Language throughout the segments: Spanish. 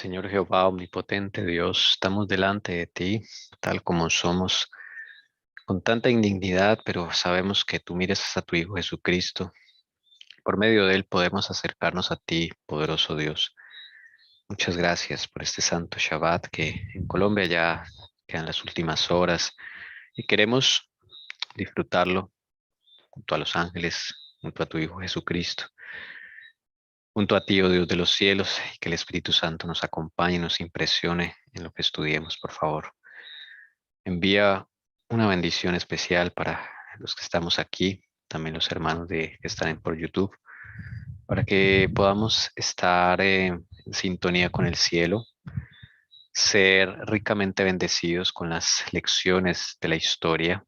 Señor Jehová, omnipotente Dios, estamos delante de ti, tal como somos, con tanta indignidad, pero sabemos que tú miras a tu Hijo Jesucristo. Por medio de él podemos acercarnos a ti, poderoso Dios. Muchas gracias por este santo Shabbat que en Colombia ya quedan las últimas horas y queremos disfrutarlo junto a los ángeles, junto a tu Hijo Jesucristo, junto a ti, oh Dios de los cielos, y que el Espíritu Santo nos acompañe y nos impresione en lo que estudiemos, por favor. Envía una bendición especial para los que estamos aquí, también los hermanos que están por YouTube, para que podamos estar en sintonía con el cielo, ser ricamente bendecidos con las lecciones de la historia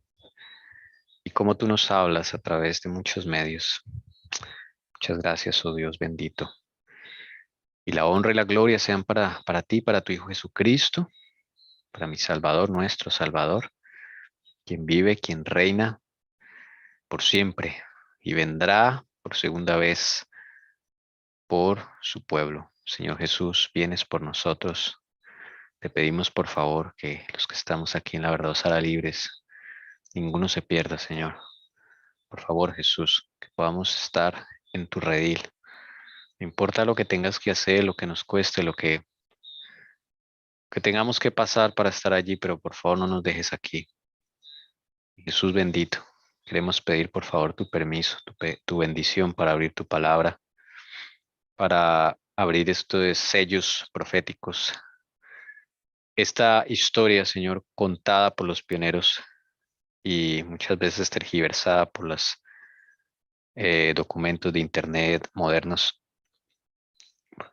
y como tú nos hablas a través de muchos medios. Muchas gracias, oh Dios bendito. Y la honra y la gloria sean para ti, para tu Hijo Jesucristo, para mi Salvador, nuestro Salvador, quien vive, quien reina por siempre y vendrá por segunda vez por su pueblo. Señor Jesús, vienes por nosotros. Te pedimos por favor que los que estamos aquí en la verdad os hará libres, ninguno se pierda, Señor. Por favor, Jesús, que podamos estar en tu redil. No importa lo que tengas que hacer, lo que nos cueste, que tengamos que pasar para estar allí, pero por favor no nos dejes aquí. Jesús bendito, queremos pedir por favor tu permiso, tu bendición para abrir tu palabra, para abrir estos sellos proféticos. Esta historia, Señor, contada por los pioneros y muchas veces tergiversada por los documentos de Internet modernos,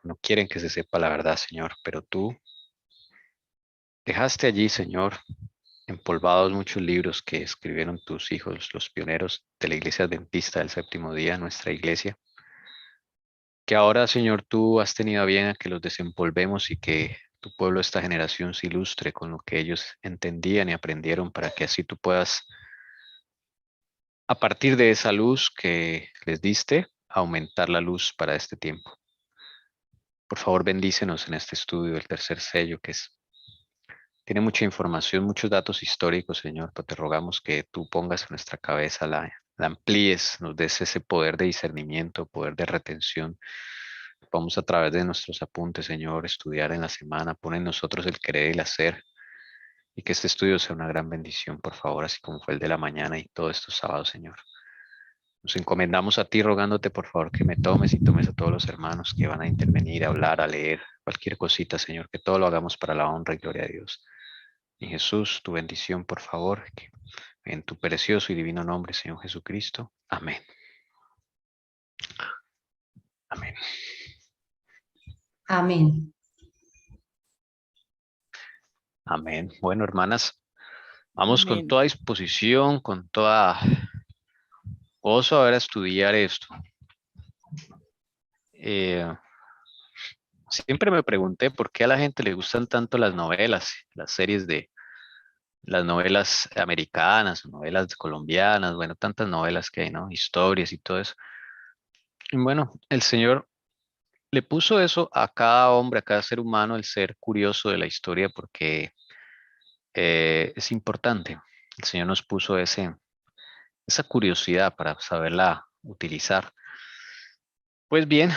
no quieren que se sepa la verdad, Señor, pero tú dejaste allí, Señor, empolvados muchos libros que escribieron tus hijos, los pioneros de la Iglesia Adventista del Séptimo Día, nuestra iglesia, que ahora, Señor, tú has tenido a bien a que los desempolvemos y que tu pueblo, esta generación, se ilustre con lo que ellos entendían y aprendieron para que así tú puedas, a partir de esa luz que les diste, aumentar la luz para este tiempo. Por favor, bendícenos en este estudio del tercer sello, tiene mucha información, muchos datos históricos, Señor, pero te rogamos que tú pongas en nuestra cabeza, la amplíes, nos des ese poder de discernimiento, poder de retención. Vamos a través de nuestros apuntes, Señor, estudiar en la semana, pon en nosotros el querer y el hacer, y que este estudio sea una gran bendición, por favor, así como fue el de la mañana y todos estos sábados, Señor. Nos encomendamos a ti rogándote, por favor, que me tomes y tomes a todos los hermanos que van a intervenir, a hablar, a leer, cualquier cosita, Señor, que todo lo hagamos para la honra y gloria de Dios. En Jesús, tu bendición, por favor, que en tu precioso y divino nombre, Señor Jesucristo. Amén. Amén. Amén. Amén. Bueno, hermanas, vamos con Amén. toda disposición, con toda gozo a ver a estudiar esto. Siempre me pregunté por qué a la gente le gustan tanto las novelas, las series de las novelas americanas, novelas colombianas, bueno, tantas novelas que hay, ¿no? Historias y todo eso. Y bueno, el Señor le puso eso a cada hombre, a cada ser humano, el ser curioso de la historia, porque es importante. El Señor nos puso esa curiosidad para saberla utilizar. Pues bien,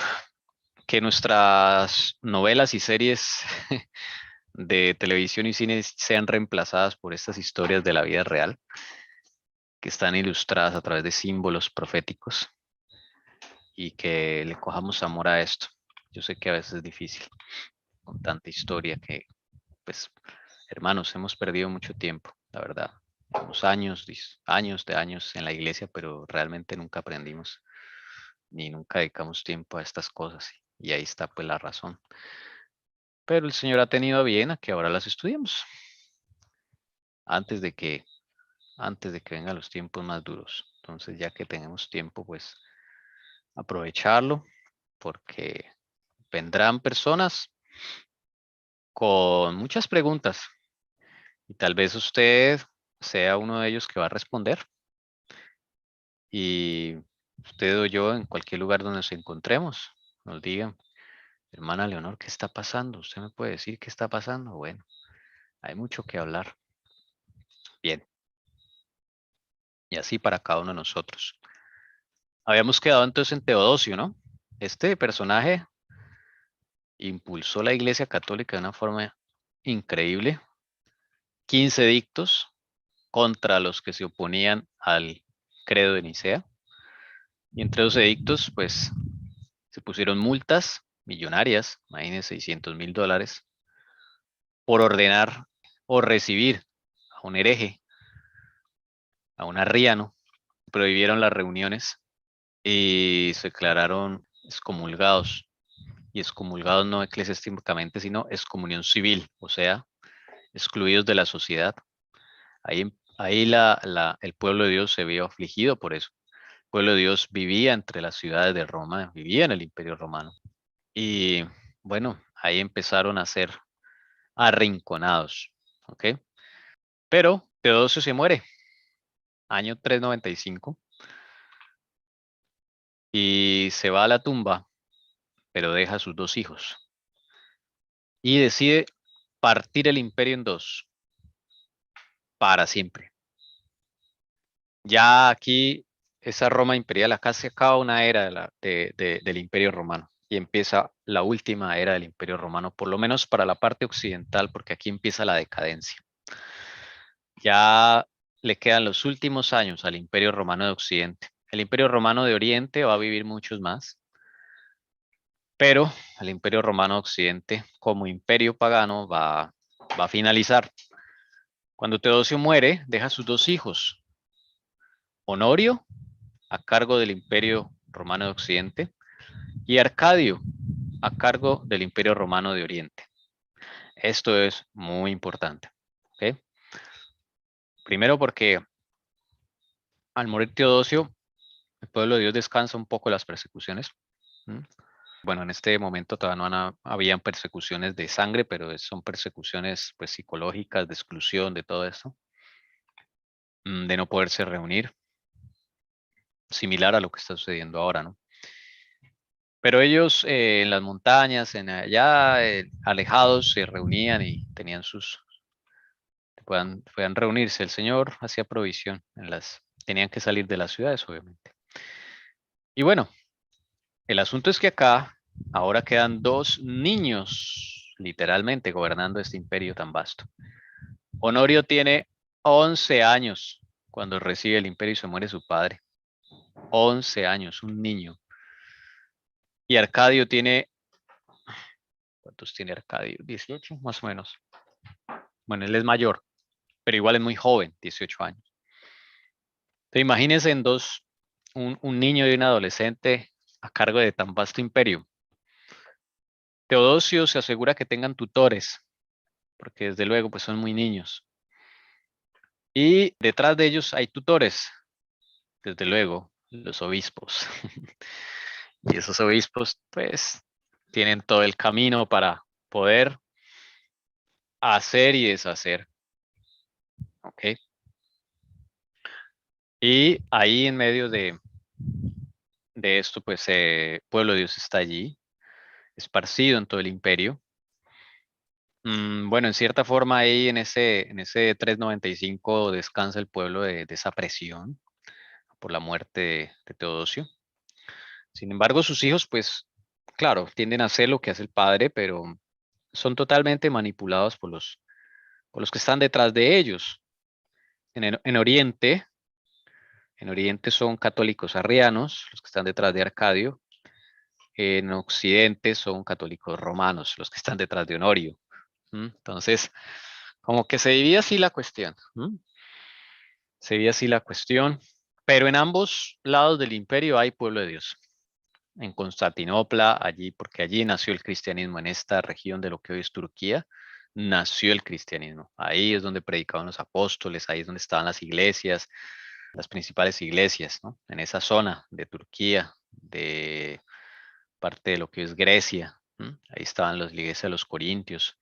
que nuestras novelas y series de televisión y cine sean reemplazadas por estas historias de la vida real, que están ilustradas a través de símbolos proféticos y que le cojamos amor a esto. Yo sé que a veces es difícil con tanta historia que, pues, hermanos, hemos perdido mucho tiempo, la verdad. Unos años, años de años en la iglesia, pero realmente nunca aprendimos ni nunca dedicamos tiempo a estas cosas. Y ahí está pues la razón. Pero el Señor ha tenido a bien a que ahora las estudiemos antes de que, antes de que vengan los tiempos más duros. Entonces, ya que tenemos tiempo, pues aprovecharlo porque vendrán personas con muchas preguntas y tal vez usted sea uno de ellos que va a responder. Y usted o yo en cualquier lugar donde nos encontremos, nos digan, Hermana Leonor, ¿qué está pasando? ¿Usted me puede decir qué está pasando? Bueno, hay mucho que hablar. Bien, y así para cada uno de nosotros. Habíamos quedado entonces en Teodosio, ¿no? Este personaje impulsó la Iglesia Católica de una forma increíble. 15 edictos contra los que se oponían al credo de Nicea. Y entre los edictos, pues, se pusieron multas millonarias, imagínense, $600,000, por ordenar o recibir a un hereje, a un arriano. Prohibieron las reuniones y se declararon excomulgados. Y excomulgados no eclesiásticamente, sino excomunión civil, o sea, excluidos de la sociedad. Ahí el pueblo de Dios se vio afligido por eso. El pueblo de Dios vivía entre las ciudades de Roma, vivía en el Imperio Romano. Y bueno, ahí empezaron a ser arrinconados. ¿Ok? Pero Teodosio se muere, año 395, y se va a la tumba, pero deja a sus dos hijos. Y decide partir el imperio en dos, para siempre. Ya aquí, esa Roma imperial, acá se acaba una era del Imperio Romano y empieza la última era del Imperio Romano, por lo menos para la parte occidental, porque aquí empieza la decadencia. Ya le quedan los últimos años al Imperio Romano de Occidente. El Imperio Romano de Oriente va a vivir muchos más, pero el Imperio Romano de Occidente, como imperio pagano, va a finalizar. Cuando Teodosio muere, deja a sus dos hijos, Honorio, a cargo del Imperio Romano de Occidente, y Arcadio, a cargo del Imperio Romano de Oriente. Esto es muy importante. ¿Okay? Primero porque al morir Teodosio, el pueblo de Dios descansa un poco de las persecuciones. Bueno, en este momento todavía no habían persecuciones de sangre, pero son persecuciones pues, psicológicas, de exclusión, de todo esto, de no poderse reunir, similar a lo que está sucediendo ahora, ¿no? Pero ellos en las montañas, en allá, alejados, se reunían y tenían puedan reunirse. El Señor hacía provisión tenían que salir de las ciudades, obviamente. Y bueno, el asunto es que acá ahora quedan dos niños, literalmente, gobernando este imperio tan vasto. Honorio tiene 11 años cuando recibe el imperio y se muere su padre. 11 años, un niño. Y Arcadio tiene, ¿cuántos tiene Arcadio? 18, más o menos. Bueno, él es mayor, pero igual es muy joven, 18 años. Entonces, imagínense un niño y un adolescente a cargo de tan vasto imperio. Teodosio se asegura que tengan tutores, porque desde luego pues son muy niños. Y detrás de ellos hay tutores, desde luego, los obispos. Y esos obispos pues tienen todo el camino para poder hacer y deshacer. ¿Ok? Y ahí en medio de esto pues pueblo de Dios está allí, esparcido en todo el imperio. Bueno, en cierta forma ahí en ese 395 descansa el pueblo de esa presión por la muerte de Teodosio. Sin embargo, sus hijos, pues, claro, tienden a hacer lo que hace el padre, pero son totalmente manipulados por los que están detrás de ellos. En Oriente son católicos arrianos, los que están detrás de Arcadio. En Occidente son católicos romanos, los que están detrás de Honorio. Entonces, como que se divide así la cuestión. Se divide así la cuestión, pero en ambos lados del imperio hay pueblo de Dios. En Constantinopla, allí, porque allí nació el cristianismo, en esta región de lo que hoy es Turquía, nació el cristianismo. Ahí es donde predicaban los apóstoles, ahí es donde estaban las iglesias, las principales iglesias, ¿no? En esa zona de Turquía, de parte de lo que es Grecia. Ahí estaban las iglesias de los Corintios.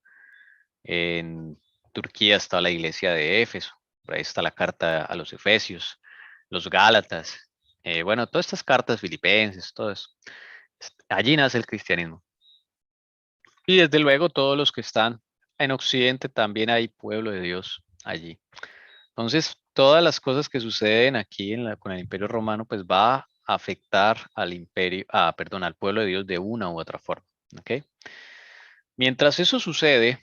En Turquía está la iglesia de Éfeso, por ahí está la carta a los Efesios, los Gálatas, bueno, todas estas cartas filipenses, todo eso. Allí nace el cristianismo. Y desde luego todos los que están en Occidente también hay pueblo de Dios allí. Entonces, todas las cosas que suceden aquí con el Imperio Romano, pues va a afectar al imperio, perdón, al pueblo de Dios de una u otra forma. ¿Ok? Mientras eso sucede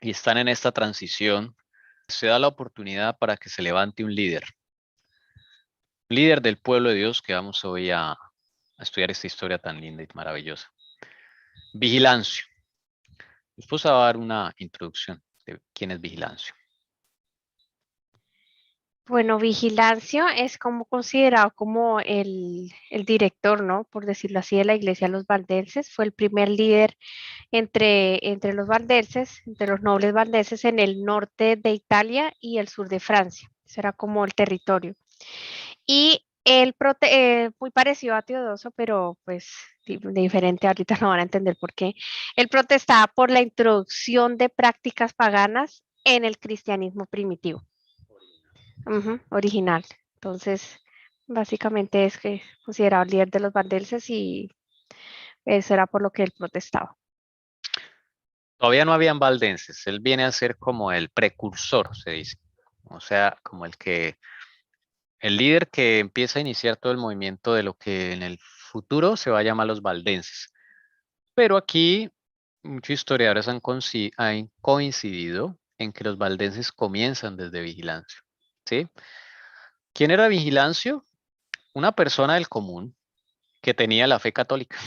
y están en esta transición, se da la oportunidad para que se levante un líder del pueblo de Dios que vamos hoy a estudiar esta historia tan linda y maravillosa. Vigilancio. Después va a dar una introducción de quién es Vigilancio. Bueno, Vigilancio es como considerado como el director, ¿no? Por decirlo así, de la iglesia de los valdenses. Fue el primer líder entre los valdenses, entre los nobles valdenses en el norte de Italia y el sur de Francia. Ese era como el territorio. Y él, muy parecido a Teodoso, pero pues diferente, ahorita no van a entender por qué. Él protestaba por la introducción de prácticas paganas en el cristianismo primitivo. Original. Entonces, básicamente es que considerado el líder de los valdenses y eso era por lo que él protestaba. Todavía no habían valdenses, él viene a ser como el precursor, se dice. O sea, como el líder que empieza a iniciar todo el movimiento de lo que en el futuro se va a llamar los valdenses. Pero aquí muchos historiadores han coincidido en que los valdenses comienzan desde Vigilancio. ¿Sí? ¿Quién era Vigilancio? Una persona del común que tenía la fe católica.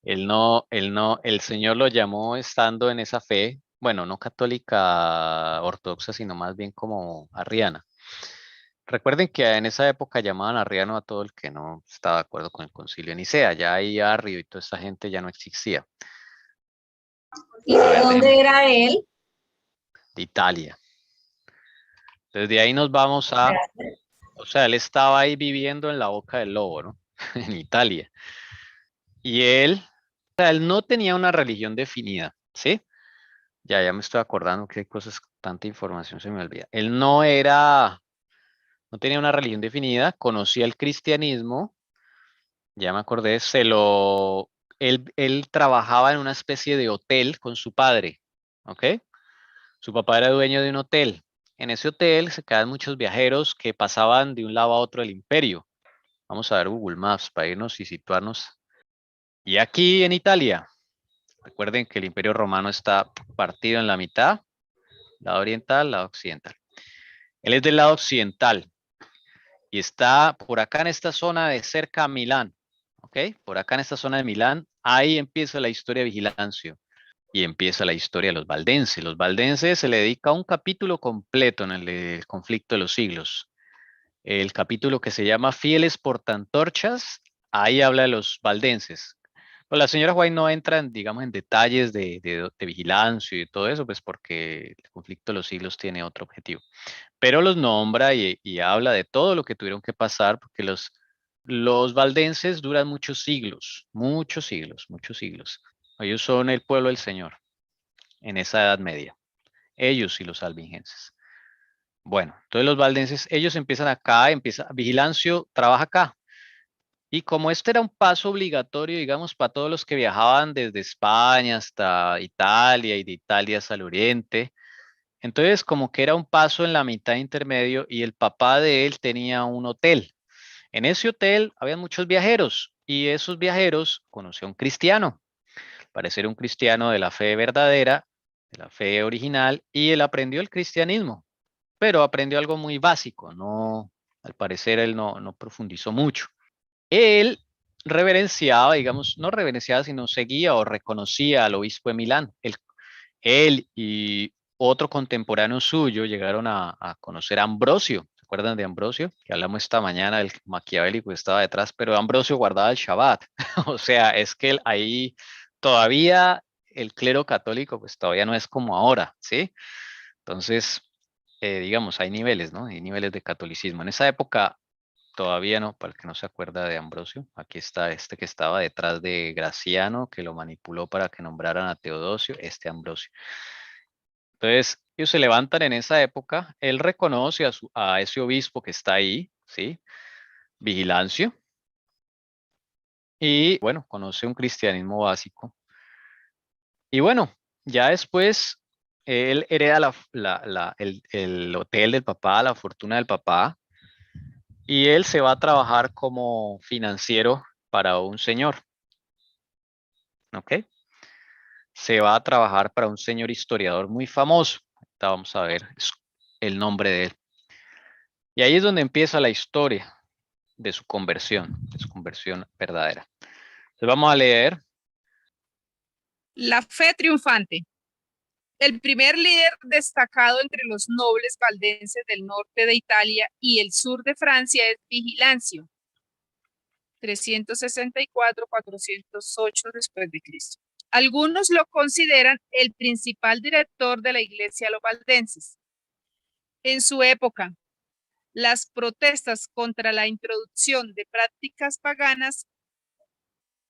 El Señor lo llamó estando en esa fe, bueno, no católica ortodoxa, sino más bien como arriana. Recuerden que en esa época llamaban arriano a todo el que no estaba de acuerdo con el concilio de Nicea. Ya ahí Arrio y toda esa gente ya no existía. ¿Y A de ver, dónde era él? de Italia. Desde ahí nos vamos o sea, él estaba ahí viviendo en la boca del lobo, ¿no? En Italia. Y él, o sea, él no tenía una religión definida, ¿sí? Ya me estoy acordando que hay cosas, tanta información se me olvida. Él no tenía una religión definida, conocía el cristianismo, ya me acordé, él trabajaba en una especie de hotel con su padre, ¿ok? Su papá era dueño de un hotel. En ese hotel se quedaban muchos viajeros que pasaban de un lado a otro del imperio. Vamos a ver Google Maps para irnos y situarnos. Y aquí en Italia, recuerden que el Imperio Romano está partido en la mitad, lado oriental, lado occidental. Él es del lado occidental y está por acá en esta zona de cerca a Milán, ¿ok? Por acá en esta zona de Milán, ahí empieza la historia de Vigilancio y empieza la historia de los valdenses. Los valdenses se le dedica un capítulo completo en el conflicto de los siglos. El capítulo que se llama Fieles portantorchas, ahí habla de los valdenses. Pues la señora White no entra en, digamos, en detalles de vigilancia y de todo eso, pues porque el conflicto de los siglos tiene otro objetivo. Pero los nombra y habla de todo lo que tuvieron que pasar, porque los valdenses duran muchos siglos, muchos siglos, muchos siglos. Ellos son el pueblo del Señor en esa Edad Media, ellos y los albigenses. Bueno, entonces los valdenses, ellos empiezan acá, Vigilancio trabaja acá. Y como este era un paso obligatorio, digamos, para todos los que viajaban desde España hasta Italia y de Italia hasta el Oriente, entonces como que era un paso en la mitad intermedio y el papá de él tenía un hotel. En ese hotel había muchos viajeros y esos viajeros conoció a un cristiano, parecer un cristiano de la fe verdadera, de la fe original, y él aprendió el cristianismo, pero aprendió algo muy básico, no, al parecer él no profundizó mucho. Él reverenciaba, digamos, no reverenciaba, sino seguía o reconocía al obispo de Milán. Él y otro contemporáneo suyo llegaron a conocer a Ambrosio. ¿Se acuerdan de Ambrosio? Que hablamos esta mañana, el maquiavélico que estaba detrás, pero Ambrosio guardaba el Shabbat. O sea, es que ahí todavía el clero católico, pues todavía no es como ahora, ¿sí? Entonces, digamos, hay niveles, ¿no? Hay niveles de catolicismo. En esa época todavía no, para el que no se acuerda de Ambrosio, aquí está este que estaba detrás de Graciano, que lo manipuló para que nombraran a Teodosio, este Ambrosio. Entonces, ellos se levantan en esa época, él reconoce a ese obispo que está ahí, ¿sí? Vigilancio, y bueno, conoce un cristianismo básico. Y bueno, ya después él hereda el hotel del papá, la fortuna del papá, y él se va a trabajar como financiero para un señor, ¿ok? Se va a trabajar para un señor historiador muy famoso. Ahorita vamos a ver el nombre de él. Y ahí es donde empieza la historia de su conversión verdadera. Entonces vamos a leer. La fe triunfante. El primer líder destacado entre los nobles valdenses del norte de Italia y el sur de Francia es Vigilancio, 364-408 después de Cristo. Algunos lo consideran el principal director de la iglesia de los valdenses. En su época, las protestas contra la introducción de prácticas paganas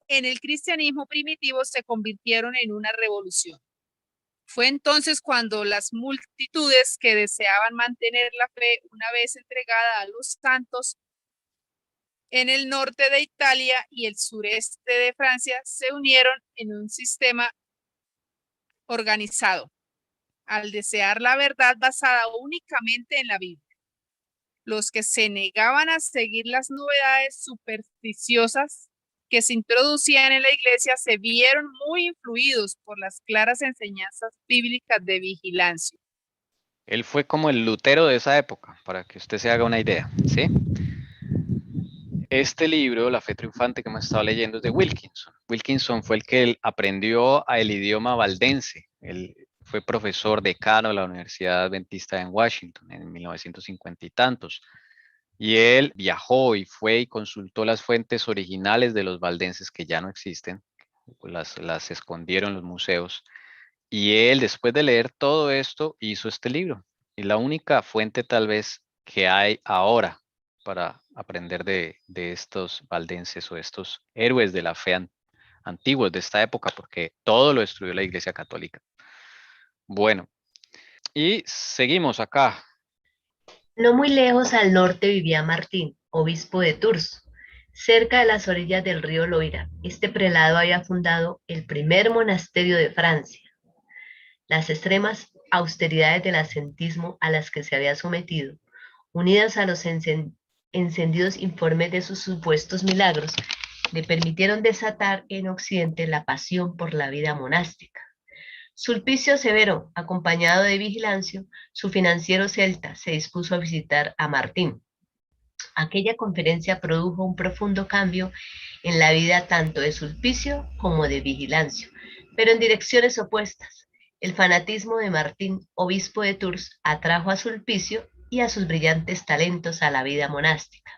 en el cristianismo primitivo se convirtieron en una revolución. Fue entonces cuando las multitudes que deseaban mantener la fe una vez entregada a los santos en el norte de Italia y el sureste de Francia se unieron en un sistema organizado al desear la verdad basada únicamente en la Biblia. Los que se negaban a seguir las novedades supersticiosas que se introducían en la iglesia se vieron muy influidos por las claras enseñanzas bíblicas de Vigilancio. Él fue como el Lutero de esa época, para que usted se haga una idea, ¿sí? Este libro, La fe triunfante que hemos estado leyendo, es de Wilkinson. Wilkinson fue el que aprendió el idioma valdense. Él fue profesor decano de la Universidad Adventista en Washington en 1950 y tantos. Y él viajó y fue y consultó las fuentes originales de los valdenses que ya no existen. Las escondieron en los museos. Y él, después de leer todo esto, hizo este libro. Y la única fuente tal vez que hay ahora para aprender de estos valdenses o estos héroes de la fe antiguos de esta época, porque todo lo destruyó la Iglesia Católica. Bueno, y seguimos acá. No muy lejos al norte vivía Martín, obispo de Tours, cerca de las orillas del río Loira. Este prelado había fundado el primer monasterio de Francia. Las extremas austeridades del ascetismo a las que se había sometido, unidas a los encendidos informes de sus supuestos milagros, le permitieron desatar en Occidente la pasión por la vida monástica. Sulpicio Severo, acompañado de Vigilancio, su financiero celta, se dispuso a visitar a Martín. Aquella conferencia produjo un profundo cambio en la vida tanto de Sulpicio como de Vigilancio, pero en direcciones opuestas. El fanatismo de Martín, obispo de Tours, atrajo a Sulpicio y a sus brillantes talentos a la vida monástica.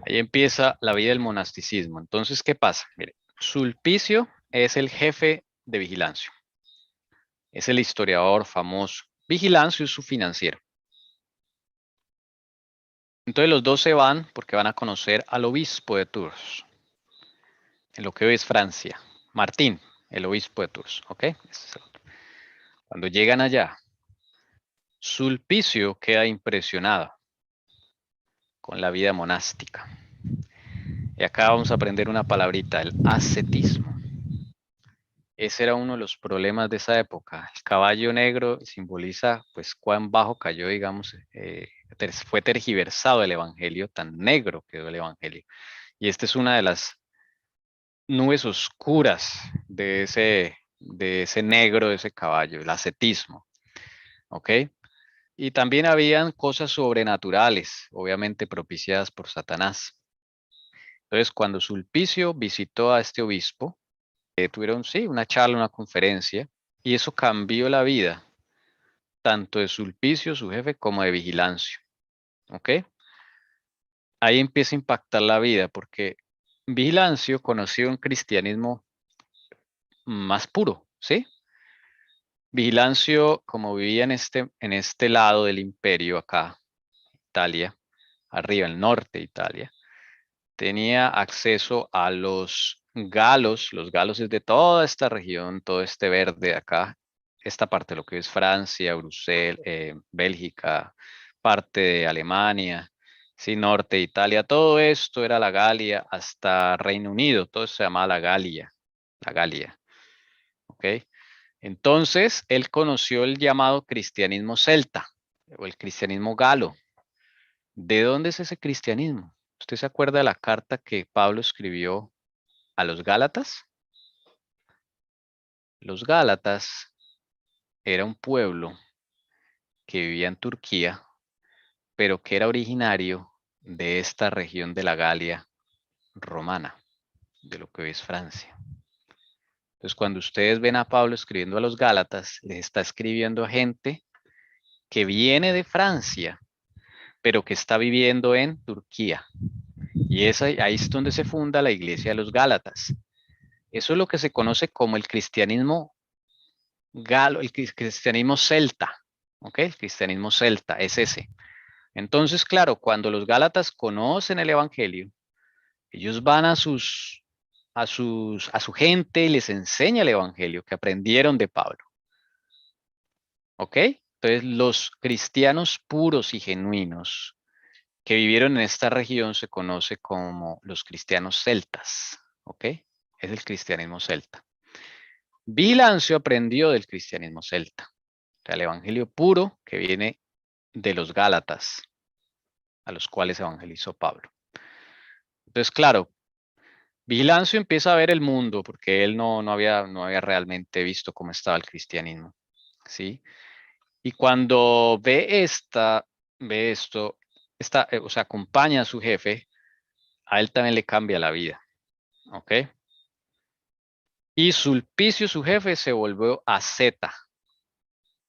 Ahí empieza la vida del monasticismo. Entonces, ¿qué pasa? Mire, Sulpicio es el jefe de Vigilancio. Es el historiador famoso. Vigilancio es su financiero. Entonces los dos se van porque van a conocer al obispo de Tours, en lo que hoy es Francia. Martín, el obispo de Tours, ¿ok? Cuando llegan allá, Sulpicio queda impresionado con la vida monástica. Y acá vamos a aprender una palabrita, el ascetismo. Ese era uno de los problemas de esa época. El caballo negro simboliza, pues, cuán bajo cayó, digamos, fue tergiversado el evangelio, tan negro quedó el evangelio. Y esta es una de las nubes oscuras de ese negro, de ese caballo, el ascetismo. ¿Ok? Y también habían cosas sobrenaturales, obviamente propiciadas por Satanás. Entonces, cuando Sulpicio visitó a este obispo, tuvieron, sí, una charla, una conferencia, y eso cambió la vida, tanto de Sulpicio, su jefe, como de Vigilancio. ¿Ok? Ahí empieza a impactar la vida, porque Vigilancio conoció un cristianismo más puro, ¿sí? Vigilancio, como vivía en este lado del imperio acá, Italia, arriba, el norte de Italia, tenía acceso a los galos es de toda esta región, todo este verde de acá, esta parte de lo que es Francia, Bruselas, Bélgica, parte de Alemania, Sí, norte de Italia, todo esto era la Galia hasta Reino Unido, todo eso se llamaba la Galia, ¿ok? Entonces, él conoció el llamado cristianismo celta o el cristianismo galo. ¿De dónde es ese cristianismo? ¿Usted se acuerda de la carta que Pablo escribió a los Gálatas? Los Gálatas era un pueblo que vivía en Turquía, pero que era originario de esta región de la Galia romana, de lo que hoy es Francia. Entonces, cuando ustedes ven a Pablo escribiendo a los Gálatas, les está escribiendo a gente que viene de Francia, pero que está viviendo en Turquía. Y ahí es donde se funda la iglesia de los Gálatas. Eso es lo que se conoce como el cristianismo galo, el cristianismo celta. ¿Ok? El cristianismo celta es ese. Entonces, claro, cuando los Gálatas conocen el evangelio, ellos van a su gente y les enseña el evangelio que aprendieron de Pablo. ¿Ok? Entonces, los cristianos puros y genuinos que vivieron en esta región se conoce como los cristianos celtas. ¿Ok? Es el cristianismo celta. Bilancio aprendió del cristianismo celta. O sea, el evangelio puro que viene de los Gálatas, a los cuales evangelizó Pablo. Entonces, claro, Vigilancio empieza a ver el mundo porque él no había realmente visto cómo estaba el cristianismo, ¿sí? Y cuando ve esto, o sea, acompaña a su jefe, a él también le cambia la vida, ¿ok? Y Sulpicio, su jefe, se volvió asceta.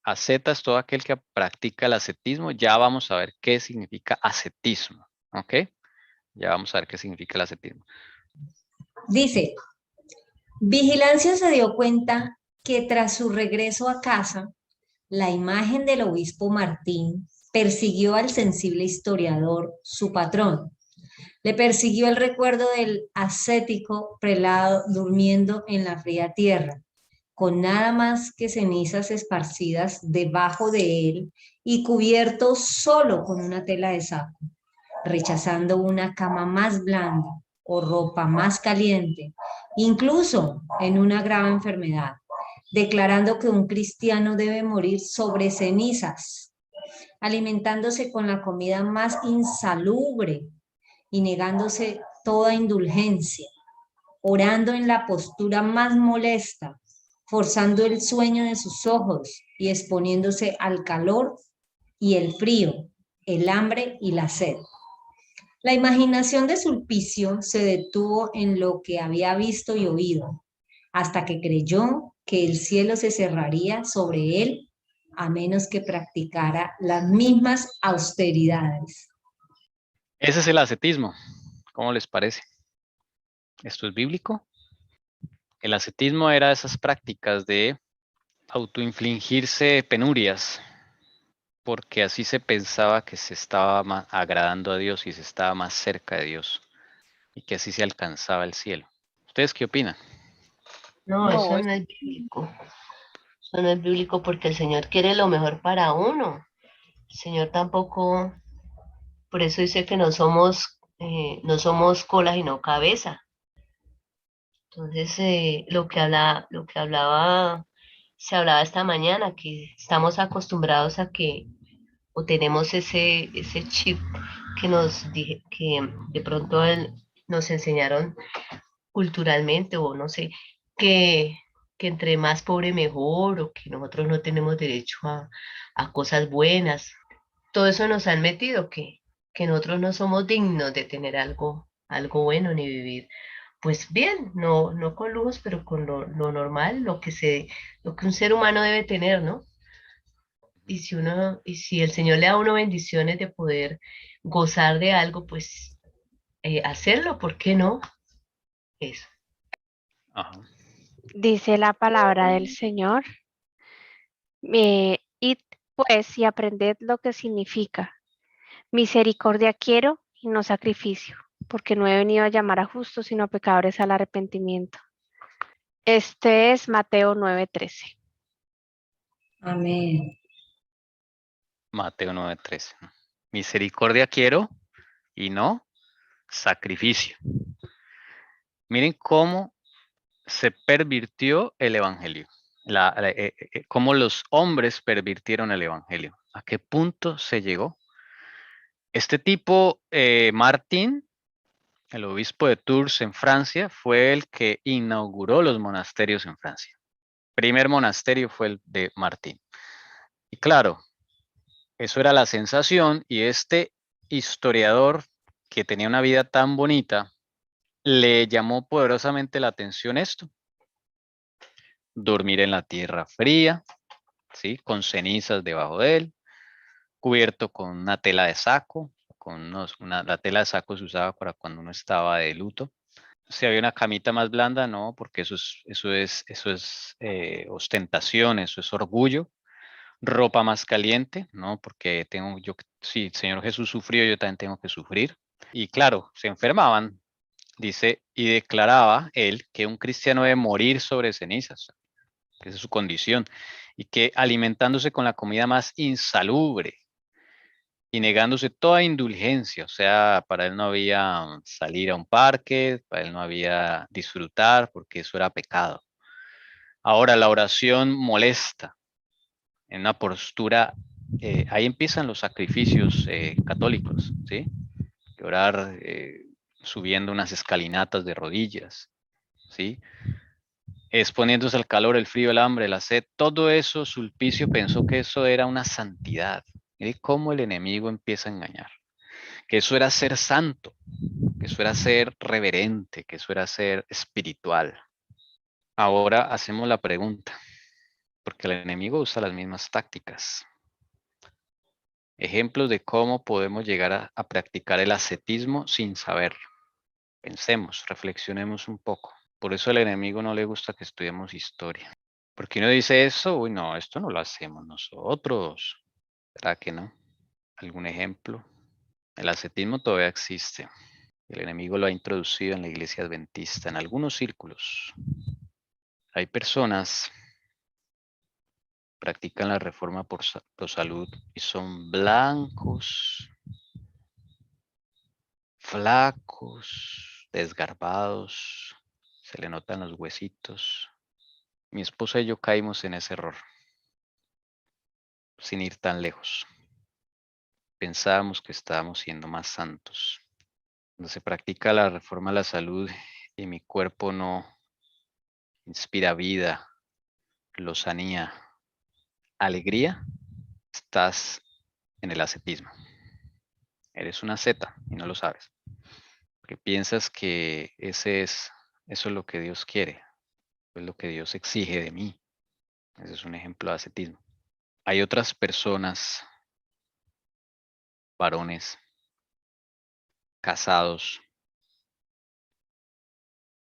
Asceta es todo aquel que practica el ascetismo. Ya vamos a ver qué significa ascetismo, ¿ok? Ya vamos a ver qué significa el ascetismo. Dice, Vigilancia se dio cuenta que tras su regreso a casa, la imagen del obispo Martín persiguió al sensible historiador, su patrón. Le persiguió el recuerdo del ascético prelado durmiendo en la fría tierra, con nada más que cenizas esparcidas debajo de él y cubierto solo con una tela de saco, rechazando una cama más blanda o ropa más caliente, incluso en una grave enfermedad, declarando que un cristiano debe morir sobre cenizas, alimentándose con la comida más insalubre y negándose toda indulgencia, orando en la postura más molesta, forzando el sueño de sus ojos y exponiéndose al calor y el frío, el hambre y la sed. La imaginación de Sulpicio se detuvo en lo que había visto y oído, hasta que creyó que el cielo se cerraría sobre él a menos que practicara las mismas austeridades. Ese es el ascetismo. ¿Cómo les parece? ¿Esto es bíblico? El ascetismo era esas prácticas de autoinfligirse penurias, porque así se pensaba que se estaba agradando a Dios y se estaba más cerca de Dios, y que así se alcanzaba el cielo. ¿Ustedes qué opinan? No, eso no es bíblico. Eso no es bíblico porque el Señor quiere lo mejor para uno. El Señor tampoco, por eso dice que no somos cola y no cabeza. Entonces, se hablaba esta mañana, que estamos acostumbrados a que, o tenemos ese chip que de pronto nos enseñaron culturalmente, o no sé, que, que entre más pobre mejor, o que nosotros no tenemos derecho a cosas buenas. Todo eso nos han metido, que nosotros no somos dignos de tener algo bueno ni vivir. Pues bien, no con lujos, pero con lo normal, lo que un ser humano debe tener, ¿no? Y si el Señor le da a uno bendiciones de poder gozar de algo, pues hacerlo, ¿por qué no? Eso. Ajá. Dice la palabra del Señor, id pues y aprended lo que significa. Misericordia quiero y no sacrificio, porque no he venido a llamar a justos, sino a pecadores al arrepentimiento. Este es Mateo 9:13. Amén. Mateo 9:13. Misericordia quiero y no sacrificio. Miren cómo se pervirtió el evangelio, cómo los hombres pervirtieron el evangelio. ¿A qué punto se llegó? Este tipo, Martín, el obispo de Tours en Francia, fue el que inauguró los monasterios en Francia. Primer monasterio fue el de Martín. Y claro, eso era la sensación, y este historiador que tenía una vida tan bonita, le llamó poderosamente la atención esto: dormir en la tierra fría, ¿sí? Con cenizas debajo de él, cubierto con una tela de saco, la tela de saco se usaba para cuando uno estaba de luto. Si había una camita más blanda, no, porque eso es ostentación, eso es orgullo. Ropa más caliente, no, porque si el Señor Jesús sufrió, yo también tengo que sufrir. Y claro, se enfermaban, dice, y declaraba él que un cristiano debe morir sobre cenizas, que esa es su condición, y que alimentándose con la comida más insalubre y negándose toda indulgencia, o sea, para él no había salir a un parque, para él no había disfrutar, porque eso era pecado. Ahora, la oración molesta, en una postura, ahí empiezan los sacrificios católicos, ¿sí? Orar subiendo unas escalinatas de rodillas, ¿sí? Exponiéndose al calor, el frío, el hambre, la sed, todo eso, Sulpicio pensó que eso era una santidad. Mire cómo el enemigo empieza a engañar, que eso era ser santo, que eso era ser reverente, que eso era ser espiritual. Ahora hacemos la pregunta, porque el enemigo usa las mismas tácticas. Ejemplos de cómo podemos llegar a practicar el ascetismo sin saberlo. Pensemos, reflexionemos un poco. Por eso al enemigo no le gusta que estudiemos historia. Porque uno dice eso, uy, no, esto no lo hacemos nosotros. ¿Verdad que no? ¿Algún ejemplo? El ascetismo todavía existe. El enemigo lo ha introducido en la iglesia adventista, en algunos círculos. Hay personas que practican la reforma por salud y son blancos, flacos, desgarbados, se le notan los huesitos. Mi esposa y yo caímos en ese error, sin ir tan lejos. Pensábamos que estábamos siendo más santos. Cuando se practica la reforma a la salud y mi cuerpo no inspira vida, lozanía, alegría, estás en el ascetismo. Eres una zeta y no lo sabes. Porque piensas que eso es lo que Dios quiere, es lo que Dios exige de mí. Ese es un ejemplo de ascetismo. Hay otras personas, varones, casados,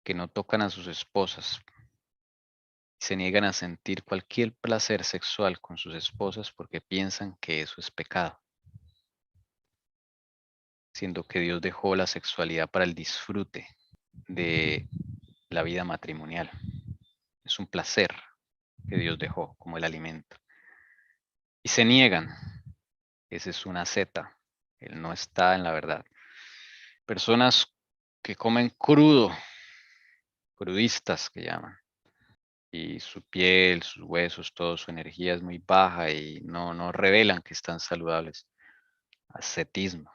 que no tocan a sus esposas y se niegan a sentir cualquier placer sexual con sus esposas porque piensan que eso es pecado, siendo que Dios dejó la sexualidad para el disfrute de la vida matrimonial. Es un placer que Dios dejó como el alimento. Y se niegan. Esa es una zeta. Él no está en la verdad. Personas que comen crudo, crudistas que llaman, y su piel, sus huesos, todo, su energía es muy baja y no revelan que están saludables. Ascetismo.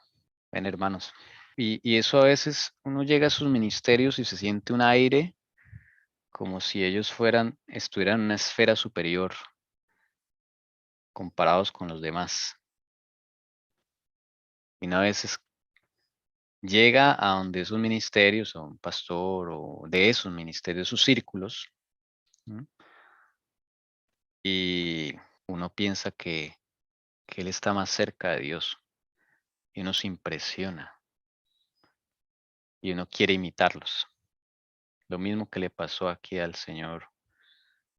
Ven, hermanos. Y eso a veces uno llega a sus ministerios y se siente un aire como si ellos estuvieran en una esfera superior comparados con los demás. Y una vez llega a donde esos ministerios, o un pastor, o de esos ministerios, sus círculos, ¿no? Y uno piensa que él está más cerca de Dios, y uno se impresiona, y uno quiere imitarlos. Lo mismo que le pasó aquí al señor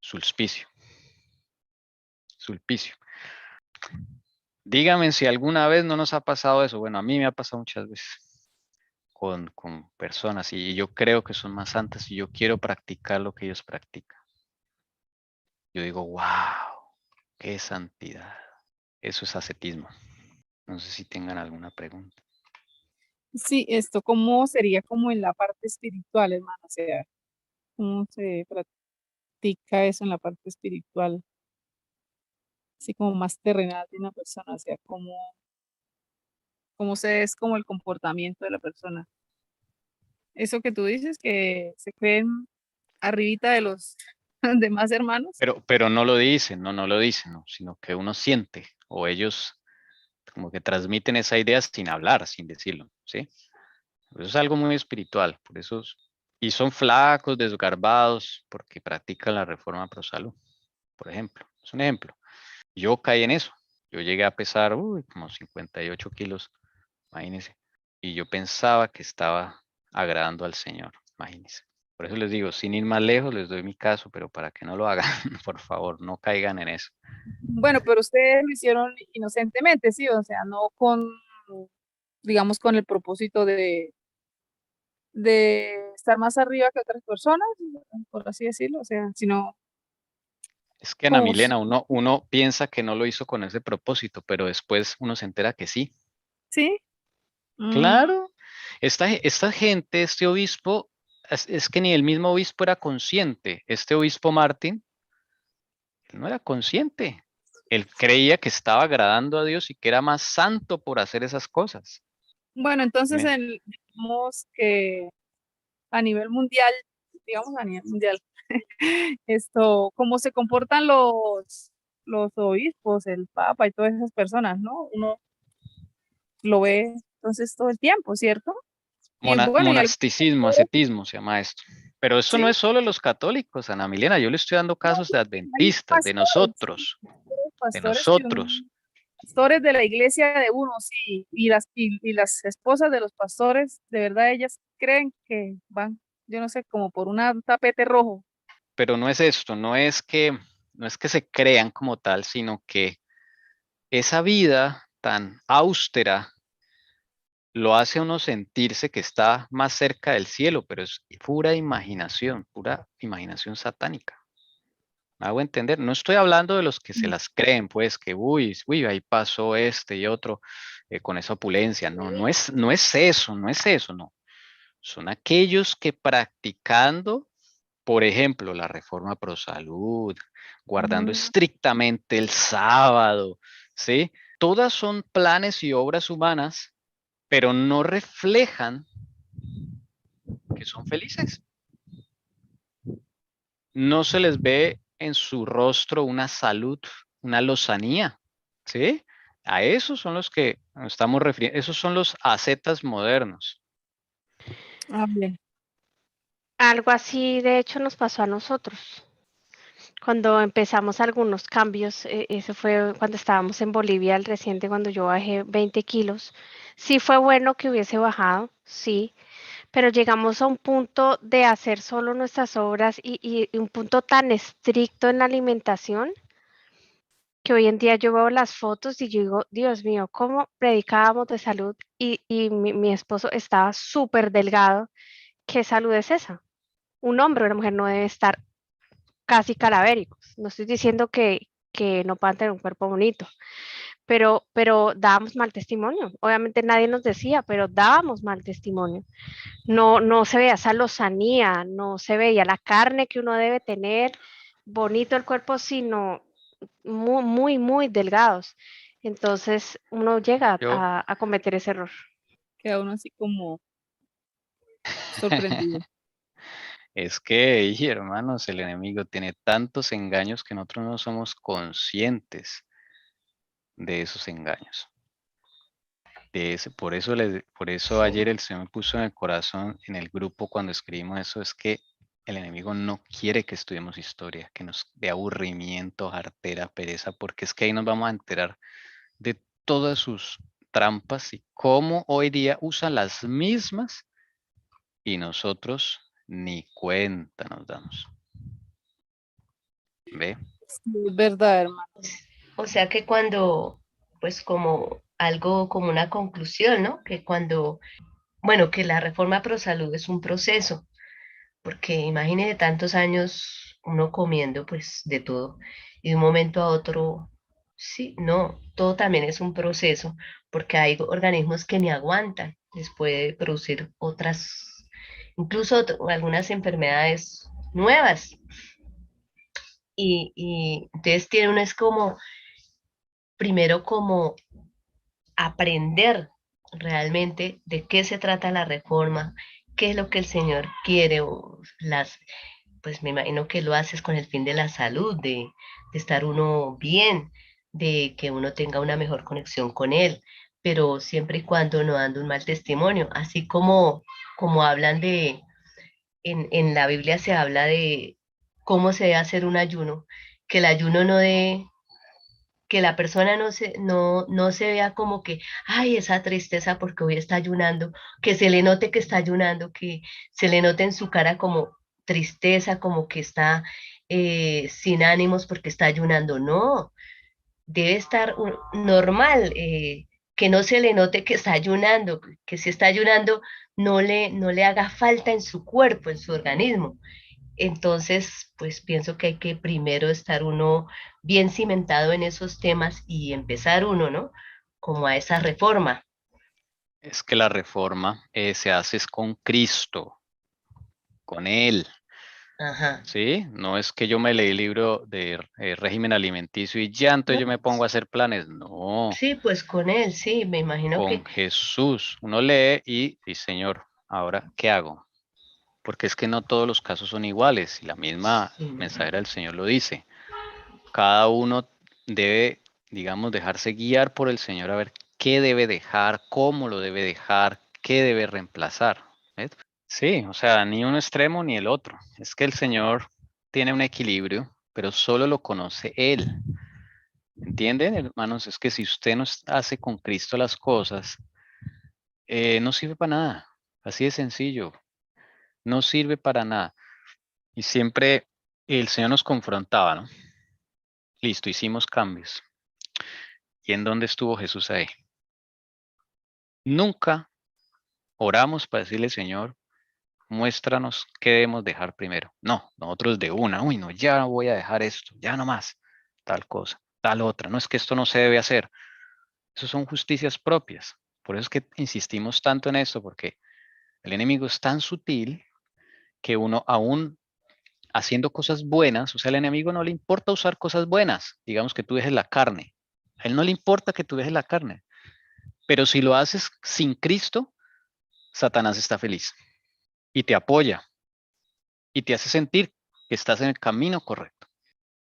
Sulpicio. Dígame si alguna vez no nos ha pasado eso. Bueno, a mí me ha pasado muchas veces con personas, y yo creo que son más santas y yo quiero practicar lo que ellos practican. Yo digo, wow, qué santidad. Eso es ascetismo. No sé si tengan alguna pregunta. Sí, esto cómo sería como en la parte espiritual, hermano, o sea, cómo se practica eso en la parte espiritual, así como más terrenal de una persona, o sea, cómo se es como el comportamiento de la persona. Eso que tú dices, que se creen arribita de los demás hermanos. Pero no lo dicen, no lo dicen, no, sino que uno siente, o ellos como que transmiten esa idea sin hablar, sin decirlo, ¿sí? Eso es algo muy espiritual, por eso, y son flacos, desgarbados, porque practican la reforma pro salud, por ejemplo. Es un ejemplo. Yo caí en eso. Yo llegué a pesar como 58 kilos, imagínense. Y yo pensaba que estaba agradando al Señor, imagínense. Por eso les digo, sin ir más lejos, les doy mi caso, pero para que no lo hagan, por favor, no caigan en eso. Bueno, pero ustedes lo hicieron inocentemente, sí, o sea, no con, digamos, con el propósito de estar más arriba que otras personas, por así decirlo, o sea, sino Es que Ana como, Milena, uno piensa que no lo hizo con ese propósito, pero después uno se entera que sí. sí. Mm, Claro, esta gente, este obispo, es que ni el mismo obispo era consciente. Este obispo Martín, él no era consciente. Él creía que estaba agradando a Dios y que era más santo por hacer esas cosas. bueno, entonces Me- digamos que a nivel mundial, digamos a nivel mundial, esto, cómo se comportan los obispos, el papa y todas esas personas, ¿no? Uno lo ve entonces todo el tiempo, ¿cierto? Y bueno, y algunos Monasticismo, pastores, ascetismo se llama esto. Pero eso no sí, es solo los católicos, Ana Milena. Yo le estoy dando no, casos de hay adventistas, pastores, de pastores que nosotros. pastores de la iglesia de uno, sí, y las esposas de los pastores, de verdad ellas creen que van, yo no sé, como por un tapete rojo. Pero no es esto, no es que se crean como tal, sino que esa vida tan austera lo hace a uno sentirse que está más cerca del cielo, pero es pura imaginación satánica. ¿Me hago entender? No estoy hablando de los que se las creen, pues, que uy, ahí pasó este y otro con esa opulencia. No, no es eso, no. Son aquellos que practicando, por ejemplo, la reforma pro salud, guardando Mm, estrictamente el sábado, ¿sí? Todas son planes y obras humanas, pero no reflejan que son felices. No se les ve en su rostro una salud, una lozanía, ¿sí? A esos son los que nos estamos refiriendo, esos son los ascetas modernos. bien. Algo así, de hecho, nos pasó a nosotros. Cuando empezamos algunos cambios, eso fue cuando estábamos en Bolivia, el reciente, cuando yo bajé 20 kilos. Sí fue bueno que hubiese bajado, sí, pero llegamos a un punto de hacer solo nuestras obras y un punto tan estricto en la alimentación que hoy en día yo veo las fotos y yo digo, Dios mío, ¿cómo predicábamos de salud? Y mi esposo estaba súper delgado. ¿Qué salud es esa? Un hombre o una mujer no debe estar casi cadavéricos. No estoy diciendo que no puedan tener un cuerpo bonito, pero dábamos mal testimonio. Obviamente nadie nos decía, pero dábamos mal testimonio. No, no se veía esa lozanía, no se veía la carne que uno debe tener, bonito el cuerpo, sino muy, muy, muy delgados. Entonces uno llega Yo, a cometer ese error. Queda uno así como sorprendido. es que, hermanos, el enemigo tiene tantos engaños que nosotros no somos conscientes de esos engaños. Por eso ayer el Señor me puso en el corazón, en el grupo, cuando escribimos eso, es que el enemigo no quiere que estudiemos historia, que nos dé aburrimiento, jartera, pereza, porque es que ahí nos vamos a enterar de todas sus trampas y cómo hoy día usan las mismas y nosotros ni cuenta nos damos. ¿Ve? Sí, es verdad, hermano. O sea que cuando, pues como algo, como una conclusión, ¿no? Que cuando, bueno, que la reforma pro salud es un proceso, porque imagine de tantos años uno comiendo pues de todo y de un momento a otro Sí, no, todo también es un proceso, porque hay organismos que ni aguantan, les puede producir otras, incluso algunas enfermedades nuevas. Y entonces tiene uno es como, primero como aprender realmente de qué se trata la reforma, qué es lo que el Señor quiere, o pues me imagino que lo haces con el fin de la salud, de estar uno bien, de que uno tenga una mejor conexión con Él, pero siempre y cuando no dando un mal testimonio, así como hablan en la Biblia se habla de cómo se debe hacer un ayuno, que el ayuno no de que la persona no se vea como que, ay, esa tristeza porque hoy está ayunando, que se le note que está ayunando, que se le note en su cara como tristeza, como que está sin ánimos porque está ayunando. No, debe estar normal, que no se le note que está ayunando, que si está ayunando no le haga falta en su cuerpo, en su organismo. Entonces, pues pienso que hay que primero estar uno bien cimentado en esos temas y empezar uno, ¿no? Como a esa reforma. Es que la reforma se hace es con Cristo, con Él. Ajá. ¿Sí? No es que yo me leí el libro de régimen alimenticio y ya entonces No, yo me pongo a hacer planes. No, sí, pues con él, sí, me imagino que con Jesús. Uno lee y Señor, ahora, ¿qué hago? Porque es que no todos los casos son iguales y la misma sí, mensajera del Señor lo dice. Cada uno debe, digamos, dejarse guiar por el Señor a ver qué debe dejar, cómo lo debe dejar, qué debe reemplazar. ¿Ves? Sí, o sea, ni un extremo ni el otro. Es que el Señor tiene un equilibrio, pero solo lo conoce Él. ¿Entienden, hermanos? Es que si usted no hace con Cristo las cosas, no sirve para nada. Así de sencillo. No sirve para nada. Y siempre el Señor nos confrontaba, ¿no? Listo, hicimos cambios. ¿Y en dónde estuvo Jesús ahí? Nunca oramos para decirle, Señor, muéstranos qué debemos dejar primero. No, nosotros de una, uy, no, ya no voy a dejar esto, ya no más, tal cosa, tal otra. No es que esto no se debe hacer. Eso son justicias propias. Por eso es que insistimos tanto en esto, porque el enemigo es tan sutil que uno aún haciendo cosas buenas, o sea, al enemigo no le importa usar cosas buenas, digamos que tú dejes la carne. A él no le importa que tú dejes la carne, pero si lo haces sin Cristo, Satanás está feliz y te apoya y te hace sentir que estás en el camino correcto.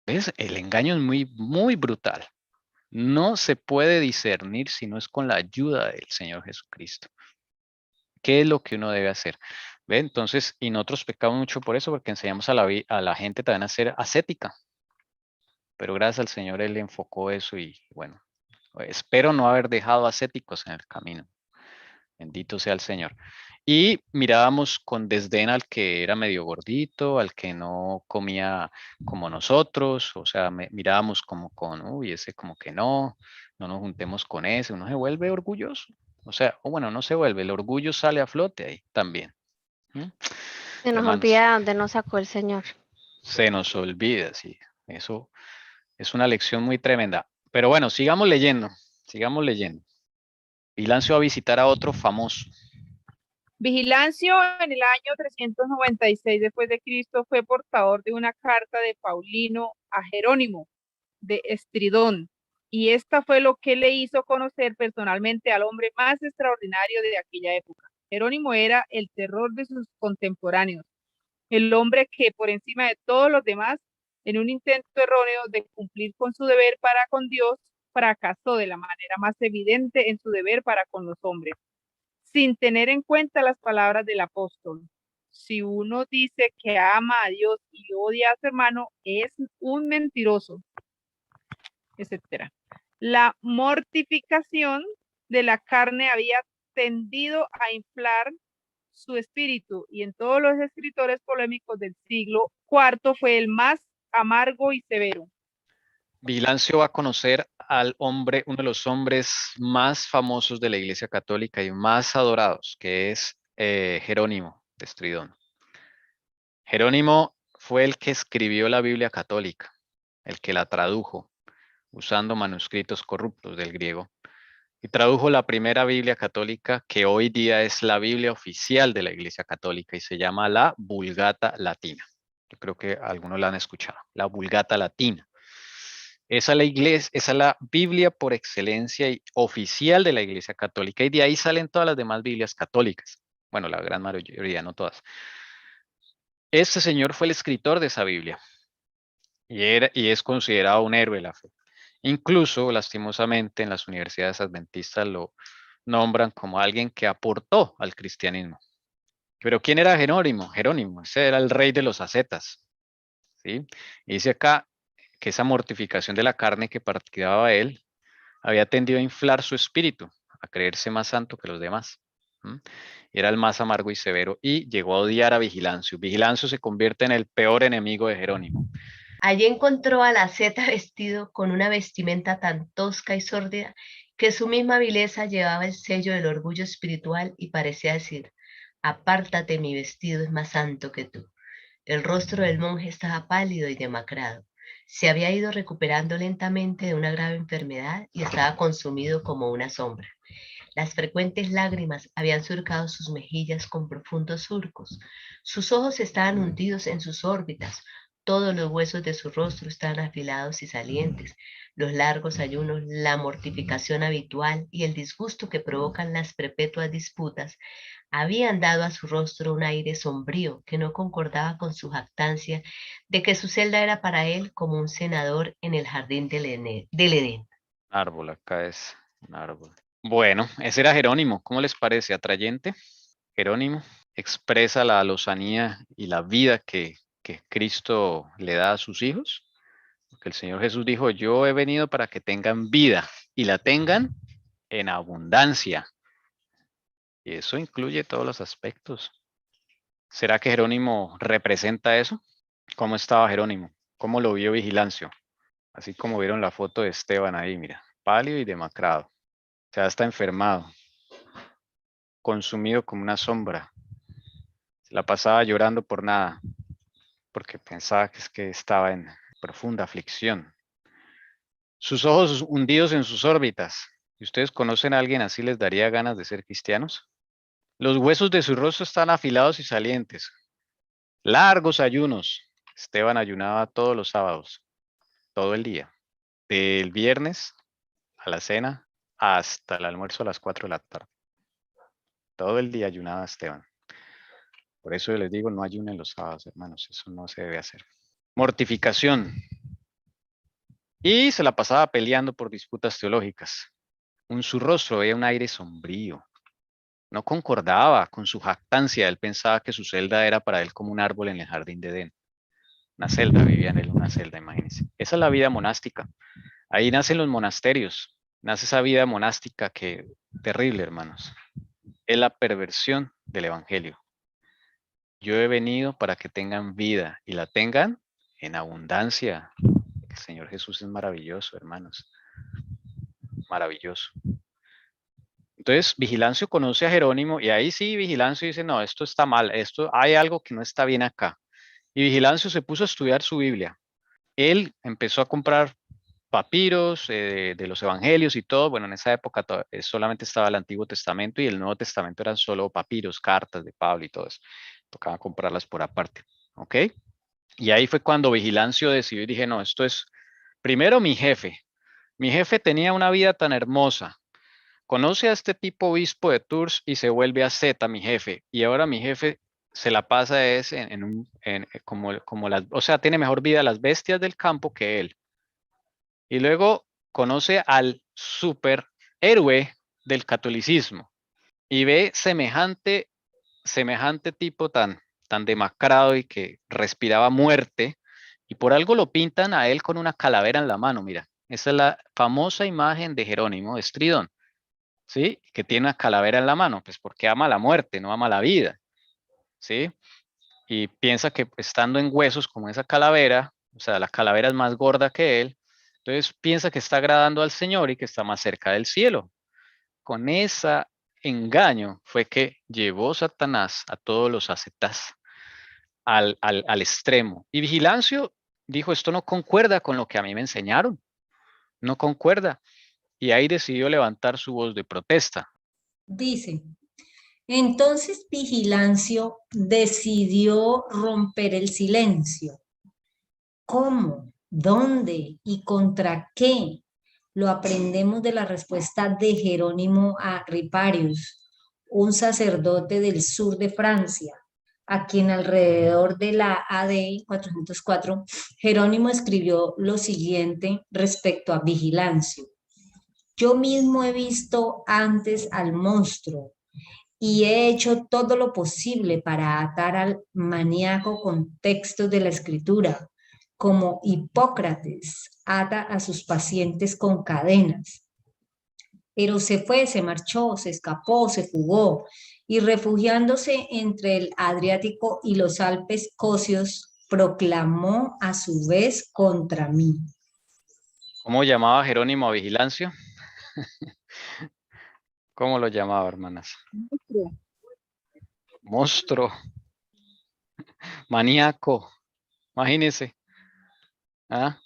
¿Ves? El engaño es muy, muy brutal. No se puede discernir si no es con la ayuda del Señor Jesucristo. ¿Qué es lo que uno debe hacer? ¿Ve? Entonces, y nosotros pecamos mucho por eso, porque enseñamos a la gente también a ser ascética. Pero gracias al Señor Él enfocó eso y bueno, espero no haber dejado ascéticos en el camino. Bendito sea el Señor. Y mirábamos con desdén al que era medio gordito, al que no comía como nosotros, o sea, mirábamos como con, uy, ese como que no nos juntemos con ese, uno se vuelve orgulloso. O sea, o bueno, no se vuelve, el orgullo sale a flote ahí también. ¿Mm? Se nos Hermanos, olvida de dónde nos sacó el Señor. se nos olvida, sí, eso es una lección muy tremenda. Pero bueno, sigamos leyendo, sigamos leyendo. Vilancio va a visitar a otro famoso. Vigilancio en el año 396 después de Cristo fue portador de una carta de Paulino a Jerónimo de Estridón, y esta fue lo que le hizo conocer personalmente al hombre más extraordinario de aquella época. Jerónimo era el terror de sus contemporáneos, el hombre que por encima de todos los demás, en un intento erróneo de cumplir con su deber para con Dios, fracasó de la manera más evidente en su deber para con los hombres, sin tener en cuenta las palabras del apóstol. Si uno dice que ama a Dios y odia a su hermano, es un mentiroso, etcétera. La mortificación de la carne había tendido a inflar su espíritu, y en todos los escritores polémicos del siglo IV fue el más amargo y severo. Vigilancio va a conocer al hombre, uno de los hombres más famosos de la Iglesia Católica y más adorados, que es Jerónimo de Estridón. Jerónimo fue el que escribió la Biblia católica, el que la tradujo. usando manuscritos corruptos del griego, y tradujo la primera Biblia católica, que hoy día es la Biblia oficial de la Iglesia Católica y se llama la Vulgata Latina. Yo creo que algunos la han escuchado, la Vulgata Latina. Esa es la Biblia por excelencia y oficial de la Iglesia Católica, y de ahí salen todas las demás Biblias católicas. Bueno, la gran mayoría, no todas. Este señor fue el escritor de esa Biblia y es considerado un héroe de la fe. Incluso, lastimosamente, en las universidades adventistas lo nombran como alguien que aportó al cristianismo. Pero ¿quién era Jerónimo? Jerónimo, ese era el rey de los ascetas, ¿sí? Y dice acá que esa mortificación de la carne que practicaba él había tendido a inflar su espíritu, a creerse más santo que los demás. Era el más amargo y severo, y llegó a odiar a Vigilancio. Vigilancio se convierte en el peor enemigo de Jerónimo. Allí encontró al asceta vestido con una vestimenta tan tosca y sórdida que su misma vileza llevaba el sello del orgullo espiritual y parecía decir: apártate, mi vestido es más santo que tú. El rostro del monje estaba pálido y demacrado. Se había ido recuperando lentamente de una grave enfermedad y estaba consumido como una sombra. Las frecuentes lágrimas habían surcado sus mejillas con profundos surcos. Sus ojos estaban hundidos en sus órbitas. Todos los huesos de su rostro estaban afilados y salientes. Los largos ayunos, la mortificación habitual y el disgusto que provocan las perpetuas disputas habían dado a su rostro un aire sombrío que no concordaba con su jactancia de que su celda era para él como un senador en el jardín del Edén. Árbol, acá es un árbol. Bueno, ese era Jerónimo. ¿Cómo les parece? ¿Atrayente? Jerónimo expresa la lozanía y la vida que Cristo le da a sus hijos. Porque el Señor Jesús dijo: yo he venido para que tengan vida y la tengan en abundancia. Y eso incluye todos los aspectos. ¿Será que Jerónimo representa eso? ¿Cómo estaba Jerónimo? ¿Cómo lo vio Vigilancio? Así como vieron la foto de Esteban ahí, mira, pálido y demacrado. O sea, está enfermado, consumido como una sombra. Se la pasaba llorando por nada, porque pensaba que estaba en profunda aflicción. Sus ojos hundidos en sus órbitas. Si ustedes conocen a alguien así, ¿les daría ganas de ser cristianos? Los huesos de su rostro están afilados y salientes. Largos ayunos. Esteban ayunaba todos los sábados, todo el día. Del viernes a la cena hasta el almuerzo a las 4 de la tarde. Todo el día ayunaba Esteban. Por eso yo les digo, no ayunen los sábados, hermanos. Eso no se debe hacer. Mortificación. Y se la pasaba peleando por disputas teológicas. En su rostro veía un aire sombrío. No concordaba con su jactancia. Él pensaba que su celda era para él como un árbol en el jardín de Edén. Una celda, vivía en él una celda, imagínense. Esa es la vida monástica. Ahí nacen los monasterios. Nace esa vida monástica que terrible, hermanos. Es la perversión del evangelio. Yo he venido para que tengan vida y la tengan en abundancia. El Señor Jesús es maravilloso, hermanos. Maravilloso. Entonces, Vigilancio conoce a Jerónimo y ahí sí Vigilancio dice: no, esto está mal, esto hay algo que no está bien acá. Y Vigilancio se puso a estudiar su Biblia. Él empezó a comprar papiros de los evangelios y todo. Bueno, en esa época solamente estaba el Antiguo Testamento y el Nuevo Testamento eran solo papiros, cartas de Pablo y todo eso. Tocaba comprarlas por aparte. ¿Ok? Y ahí fue cuando Vigilancio decidió y dije: no, esto es primero mi jefe. Mi jefe tenía una vida tan hermosa. Conoce a este tipo obispo de Tours y se vuelve asceta, mi jefe. Y ahora mi jefe se la pasa o sea, tiene mejor vida las bestias del campo que él. Y luego conoce al superhéroe del catolicismo y ve semejante tipo tan demacrado y que respiraba muerte, y por algo lo pintan a él con una calavera en la mano. Mira, esa es la famosa imagen de Jerónimo de Estridón, ¿sí? Que tiene una calavera en la mano, pues porque ama la muerte, no ama la vida, ¿sí? Y piensa que estando en huesos como esa calavera, o sea, la calavera es más gorda que él, entonces piensa que está agradando al Señor y que está más cerca del cielo. Con ese engaño fue que llevó Satanás a todos los ascetas al extremo. Y Vigilancio dijo: esto no concuerda con lo que a mí me enseñaron. no concuerda. Y ahí decidió levantar su voz de protesta. Dice, entonces Vigilancio decidió romper el silencio. ¿Cómo? ¿Dónde? ¿Y contra qué? Lo aprendemos de la respuesta de Jerónimo a Riparius, un sacerdote del sur de Francia, a quien alrededor de la AD 404, Jerónimo escribió lo siguiente respecto a Vigilancio. Yo mismo he visto antes al monstruo y he hecho todo lo posible para atar al maníaco con textos de la escritura, como Hipócrates ata a sus pacientes con cadenas. Pero se fue, se marchó, se escapó, se fugó, y refugiándose entre el Adriático y los Alpes cosios, proclamó a su vez contra mí. ¿Cómo llamaba Jerónimo a Vigilancio? ¿Cómo lo llamaba, hermanas? Monstruo. Maníaco. Imagínense. ¿Ah?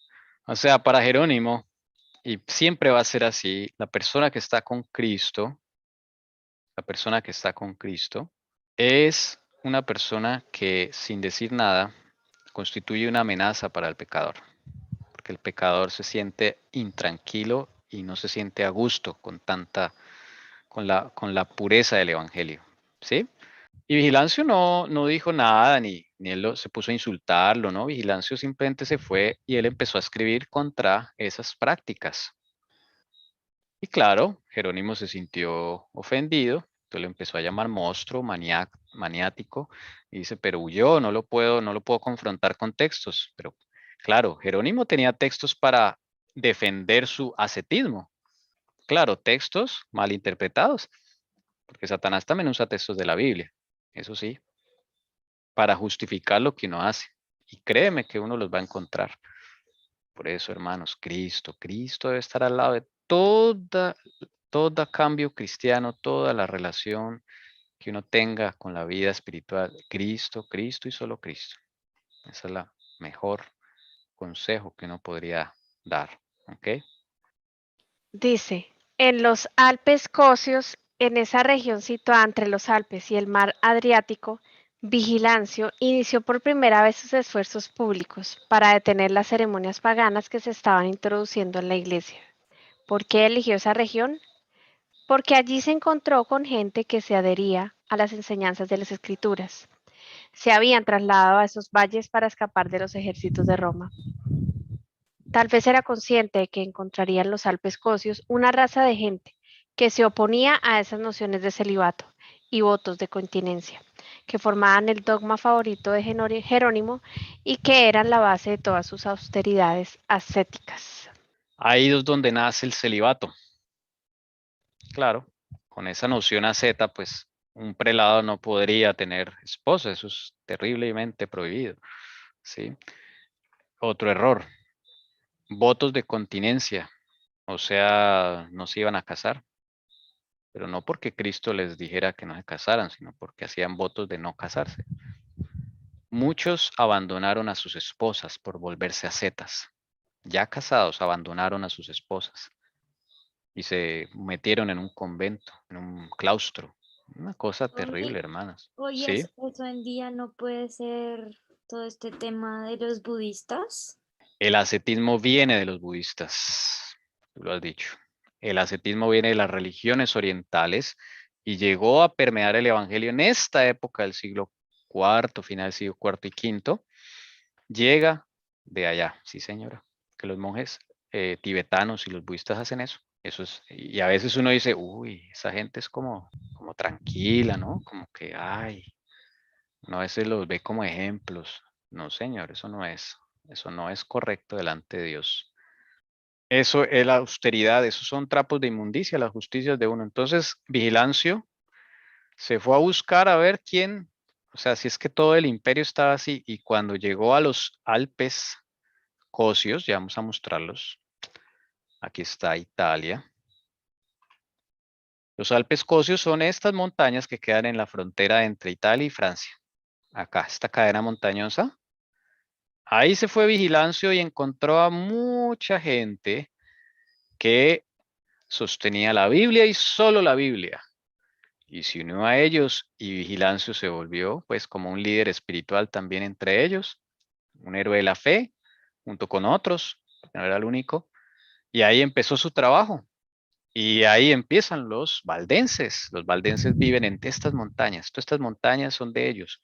O sea, para Jerónimo, y siempre va a ser así, la persona que está con Cristo, es una persona que sin decir nada constituye una amenaza para el pecador, porque el pecador se siente intranquilo y no se siente a gusto con la pureza del evangelio, ¿sí? Y Vigilancio no dijo nada, ni él se puso a insultarlo, ¿no? Vigilancio simplemente se fue y él empezó a escribir contra esas prácticas. Y claro, Jerónimo se sintió ofendido, entonces le empezó a llamar monstruo, maniático, y dice, pero huyó, no lo puedo confrontar con textos. Pero claro, Jerónimo tenía textos para defender su ascetismo. Claro, textos mal interpretados, porque Satanás también usa textos de la Biblia, eso sí, para justificar lo que uno hace. Y créeme que uno los va a encontrar. Por eso, hermanos, Cristo debe estar al lado de todo cambio cristiano, toda la relación que uno tenga con la vida espiritual. Cristo y solo Cristo. Esa es la mejor consejo que uno podría dar. ¿Ok? Dice, en los Alpes Cosios, en esa región situada entre los Alpes y el mar Adriático, Vigilancio inició por primera vez sus esfuerzos públicos para detener las ceremonias paganas que se estaban introduciendo en la iglesia. ¿Por qué eligió esa región? Porque allí se encontró con gente que se adhería a las enseñanzas de las Escrituras. Se habían trasladado a esos valles para escapar de los ejércitos de Roma. Tal vez era consciente de que encontraría en los Alpes Cosios una raza de gente que se oponía a esas nociones de celibato y votos de continencia, que formaban el dogma favorito de Jerónimo y que eran la base de todas sus austeridades ascéticas. Ahí es donde nace el celibato. Claro, con esa noción asceta, pues un prelado no podría tener esposa, eso es terriblemente prohibido. ¿Sí? Otro error, votos de continencia, o sea, no se iban a casar, pero no porque Cristo les dijera que no se casaran, sino porque hacían votos de no casarse. Muchos abandonaron a sus esposas por volverse ascetas. Ya casados abandonaron a sus esposas y se metieron en un convento, en un claustro. Una cosa terrible, hermanas. Oye, Sí, eso en día no puede ser todo este tema de los budistas. el ascetismo viene de los budistas, tú lo has dicho. El ascetismo viene de las religiones orientales y llegó a permear el evangelio en esta época del siglo IV, final del siglo IV y V. Llega de allá, sí señora, que los monjes tibetanos y los budistas hacen eso. Eso es, y a veces uno dice, uy, esa gente es como tranquila, ¿no? Como que, ay, uno a veces los ve como ejemplos. No, señor, eso no es correcto delante de Dios. Eso es la austeridad, esos son trapos de inmundicia, las justicias de uno. Entonces, Vigilancio se fue a buscar a ver quién, o sea, si es que todo el imperio estaba así, y cuando llegó a los Alpes Cosios, ya vamos a mostrarlos. Aquí está Italia. Los Alpes Cosios son estas montañas que quedan en la frontera entre Italia y Francia. Acá, esta cadena montañosa. Ahí se fue Vigilancio y encontró a mucha gente que sostenía la Biblia y solo la Biblia. Y se unió a ellos y Vigilancio se volvió pues como un líder espiritual también entre ellos, un héroe de la fe, junto con otros, no era el único. Y ahí empezó su trabajo. Y ahí empiezan los valdenses. Los valdenses viven en estas montañas. Todas estas montañas son de ellos.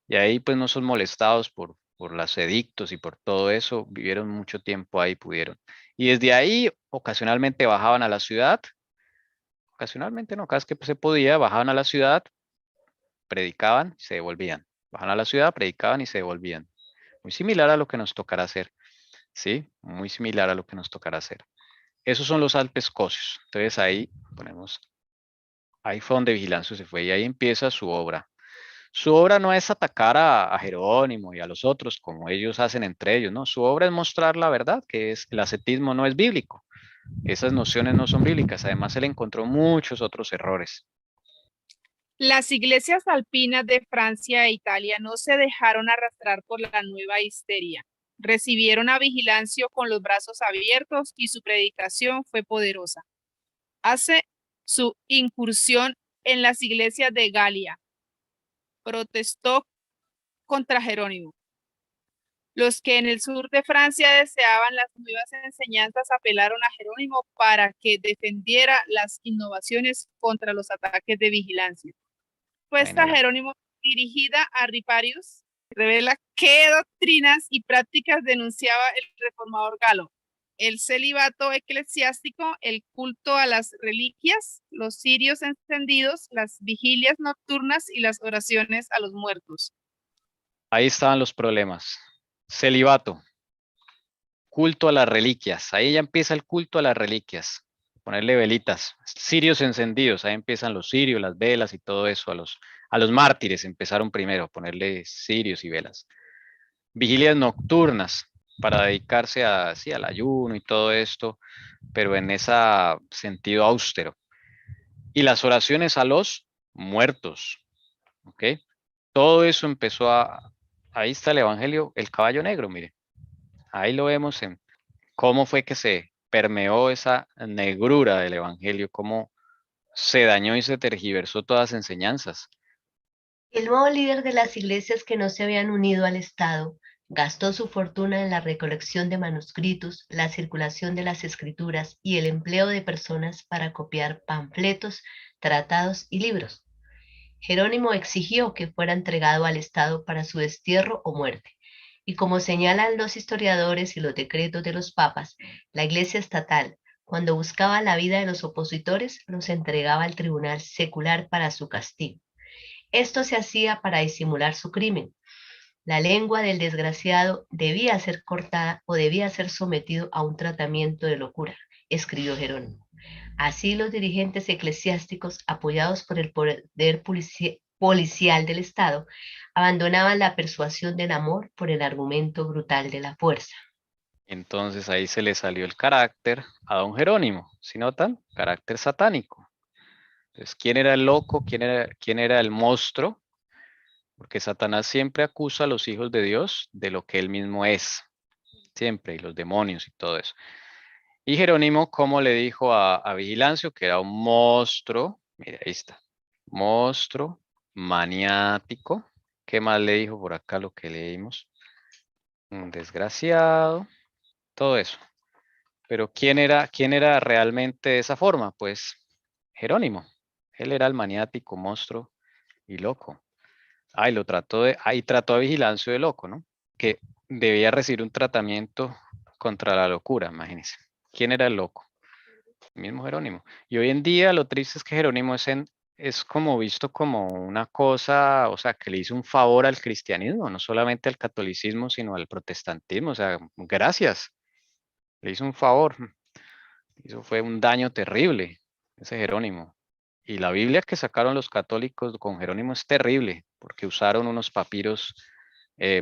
Y ahí pues no son molestados por los edictos y por todo eso. Vivieron mucho tiempo ahí, pudieron. Y desde ahí ocasionalmente bajaban a la ciudad. Ocasionalmente no, cada vez que se podía, bajaban a la ciudad, predicaban y se devolvían. Bajaban a la ciudad, predicaban y se devolvían. Muy similar a lo que nos tocará hacer. ¿Sí? Muy similar a lo que nos tocará hacer. Esos son los Alpes Cosios. Entonces ahí ponemos, ahí fue donde Vigilancio se fue y ahí empieza su obra. Su obra no es atacar a Jerónimo y a los otros como ellos hacen entre ellos, ¿no? Su obra es mostrar la verdad, que es el ascetismo no es bíblico. Esas nociones no son bíblicas. Además, él encontró muchos otros errores. Las iglesias alpinas de Francia e Italia no se dejaron arrastrar por la nueva histeria. Recibieron a Vigilancio con los brazos abiertos y su predicación fue poderosa. Hace su incursión en las iglesias de Galia. Protestó contra Jerónimo. Los que en el sur de Francia deseaban las nuevas enseñanzas apelaron a Jerónimo para que defendiera las innovaciones contra los ataques de Vigilancio. Respuesta Imagínala. Jerónimo dirigida a Riparius revela qué doctrinas y prácticas denunciaba el reformador galo: el celibato eclesiástico, el culto a las reliquias, los cirios encendidos, las vigilias nocturnas y las oraciones a los muertos. Ahí estaban los problemas. Celibato, culto a las reliquias. Ahí ya empieza el culto a las reliquias. Ponerle velitas, cirios encendidos. Ahí empiezan los cirios, las velas y todo eso. A los mártires empezaron primero, ponerle cirios y velas. Vigilias nocturnas para dedicarse sí, al ayuno y todo esto, pero en ese sentido austero. Y las oraciones a los muertos. ¿Ok? Todo eso empezó ahí está el Evangelio, el caballo negro, mire. Ahí lo vemos en cómo fue que se permeó esa negrura del Evangelio, cómo se dañó y se tergiversó todas las enseñanzas. El nuevo líder de las iglesias que no se habían unido al Estado gastó su fortuna en la recolección de manuscritos, la circulación de las escrituras y el empleo de personas para copiar panfletos, tratados y libros. Jerónimo exigió que fuera entregado al Estado para su destierro o muerte. Y como señalan los historiadores y los decretos de los papas, la Iglesia estatal, cuando buscaba la vida de los opositores, los entregaba al tribunal secular para su castigo. Esto se hacía para disimular su crimen. La lengua del desgraciado debía ser cortada o debía ser sometido a un tratamiento de locura, escribió Jerónimo. Así los dirigentes eclesiásticos, apoyados por el poder policial del Estado, abandonaban la persuasión del amor por el argumento brutal de la fuerza. Entonces ahí se le salió el carácter a don Jerónimo, ¿sí notan? Carácter satánico. Entonces, ¿quién era el loco? ¿Quién era el monstruo? Porque Satanás siempre acusa a los hijos de Dios de lo que él mismo es. Siempre, y los demonios y todo eso. Y Jerónimo, ¿cómo le dijo a Vigilancio? Que era un monstruo. Mira, ahí está. Monstruo, maniático. ¿Qué más le dijo por acá lo que leímos? Un desgraciado. Todo eso. Pero ¿quién era realmente de esa forma? Pues Jerónimo. Él era el maniático, monstruo y loco. Ahí trató a Vigilancio de loco, ¿no? Que debía recibir un tratamiento contra la locura, imagínense. ¿Quién era el loco? El mismo Jerónimo. Y hoy en día lo triste es que Jerónimo es como visto como una cosa, o sea, que le hizo un favor al cristianismo, no solamente al catolicismo, sino al protestantismo. O sea, gracias. Le hizo un favor. Eso fue un daño terrible, ese Jerónimo. Y la Biblia que sacaron los católicos con Jerónimo es terrible, porque usaron unos papiros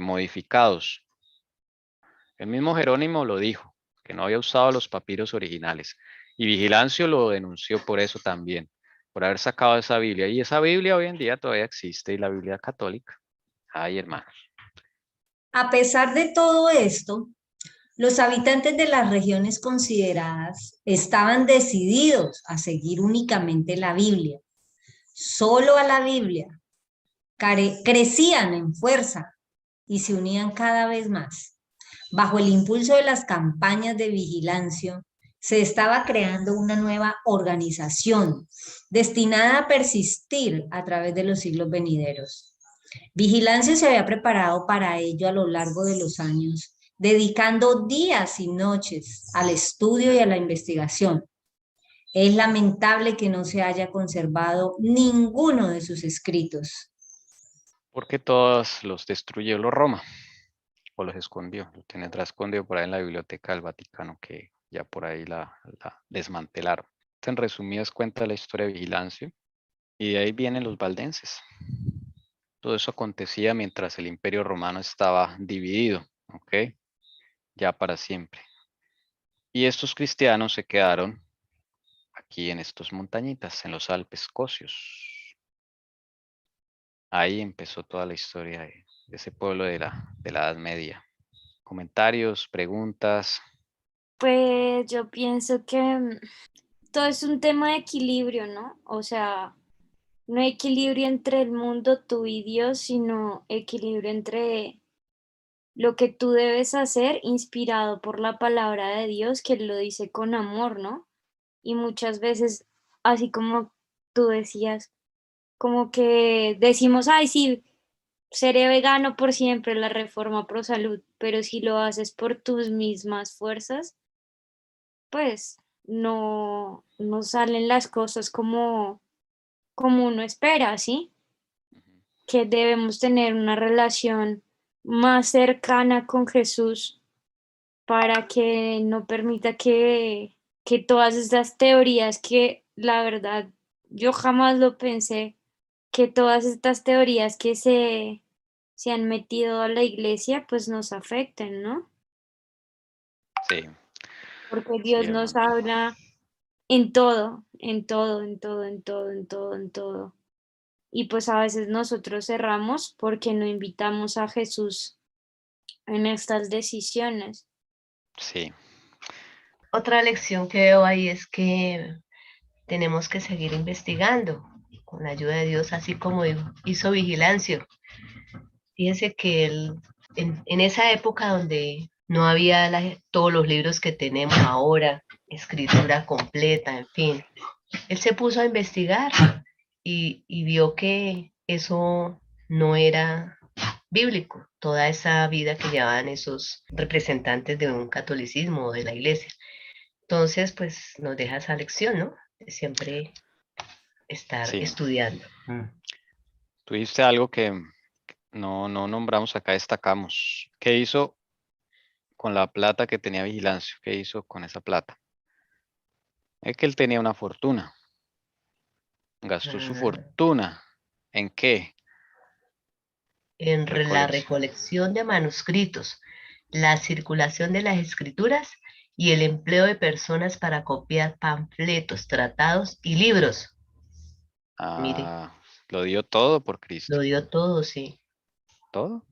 modificados. El mismo Jerónimo lo dijo, que no había usado los papiros originales. Y Vigilancio lo denunció por eso también, por haber sacado esa Biblia. Y esa Biblia hoy en día todavía existe, y la Biblia católica. Ay, hermanos. A pesar de todo esto, Los habitantes de las regiones consideradas estaban decididos a seguir únicamente la Biblia, solo a la Biblia. Crecían en fuerza y se unían cada vez más. Bajo el impulso de las campañas de vigilancia, se estaba creando una nueva organización destinada a persistir a través de los siglos venideros. Vigilancia se había preparado para ello a lo largo de los años, dedicando días y noches al estudio y a la investigación. Es lamentable que no se haya conservado ninguno de sus escritos. Porque todos los destruyó los Roma, o los escondió. Lo tendrá escondido por ahí en la Biblioteca del Vaticano, que ya por ahí la desmantelaron. En resumidas cuentas la historia de Vigilancio, y de ahí vienen los valdenses. Todo eso acontecía mientras el Imperio Romano estaba dividido, ¿ok? Ya para siempre. Y estos cristianos se quedaron aquí en estas montañitas, en los Alpes Cosios. Ahí empezó toda la historia de ese pueblo de la Edad Media. Comentarios, preguntas. Pues yo pienso que todo es un tema de equilibrio, ¿no? O sea, no hay equilibrio entre el mundo, tú y Dios, sino equilibrio entre lo que tú debes hacer inspirado por la palabra de Dios, que Él lo dice con amor, ¿no? Y muchas veces, así como tú decías, como que decimos, ay, sí, seré vegano por siempre, la reforma pro salud, pero si lo haces por tus mismas fuerzas, pues no salen las cosas como uno espera, ¿sí? Que debemos tener una relación más cercana con Jesús para que no permita que todas estas teorías que la verdad yo jamás lo pensé, que todas estas teorías que se han metido a la iglesia pues nos afecten, ¿no? Sí, Porque sí, Dios nos hermano. habla en todo, en todo, en todo, en todo, en todo, en todo. Y pues a veces nosotros cerramos porque no invitamos a Jesús en estas decisiones. Sí, Otra lección que veo ahí es que tenemos que seguir investigando con la ayuda de Dios, así como hizo Vigilancio. Fíjense que en esa época donde no había todos los libros que tenemos ahora, escritura completa, en fin, él se puso a investigar y vio que eso no era bíblico, toda esa vida que llevaban esos representantes de un catolicismo o de la iglesia. Entonces, pues nos deja esa lección, ¿no? De siempre estar sí. estudiando. Tú dijiste algo que no nombramos acá, destacamos. ¿Qué hizo con la plata que tenía Vigilancio? ¿Qué hizo con esa plata? Es que él tenía una fortuna. Gastó su Ah, fortuna. ¿En qué? en la Recolección. recolección de manuscritos, la circulación de las escrituras y el empleo de personas para copiar panfletos, tratados y libros. Mire, Ah, lo dio todo por Cristo. lo dio todo, sí. Todo.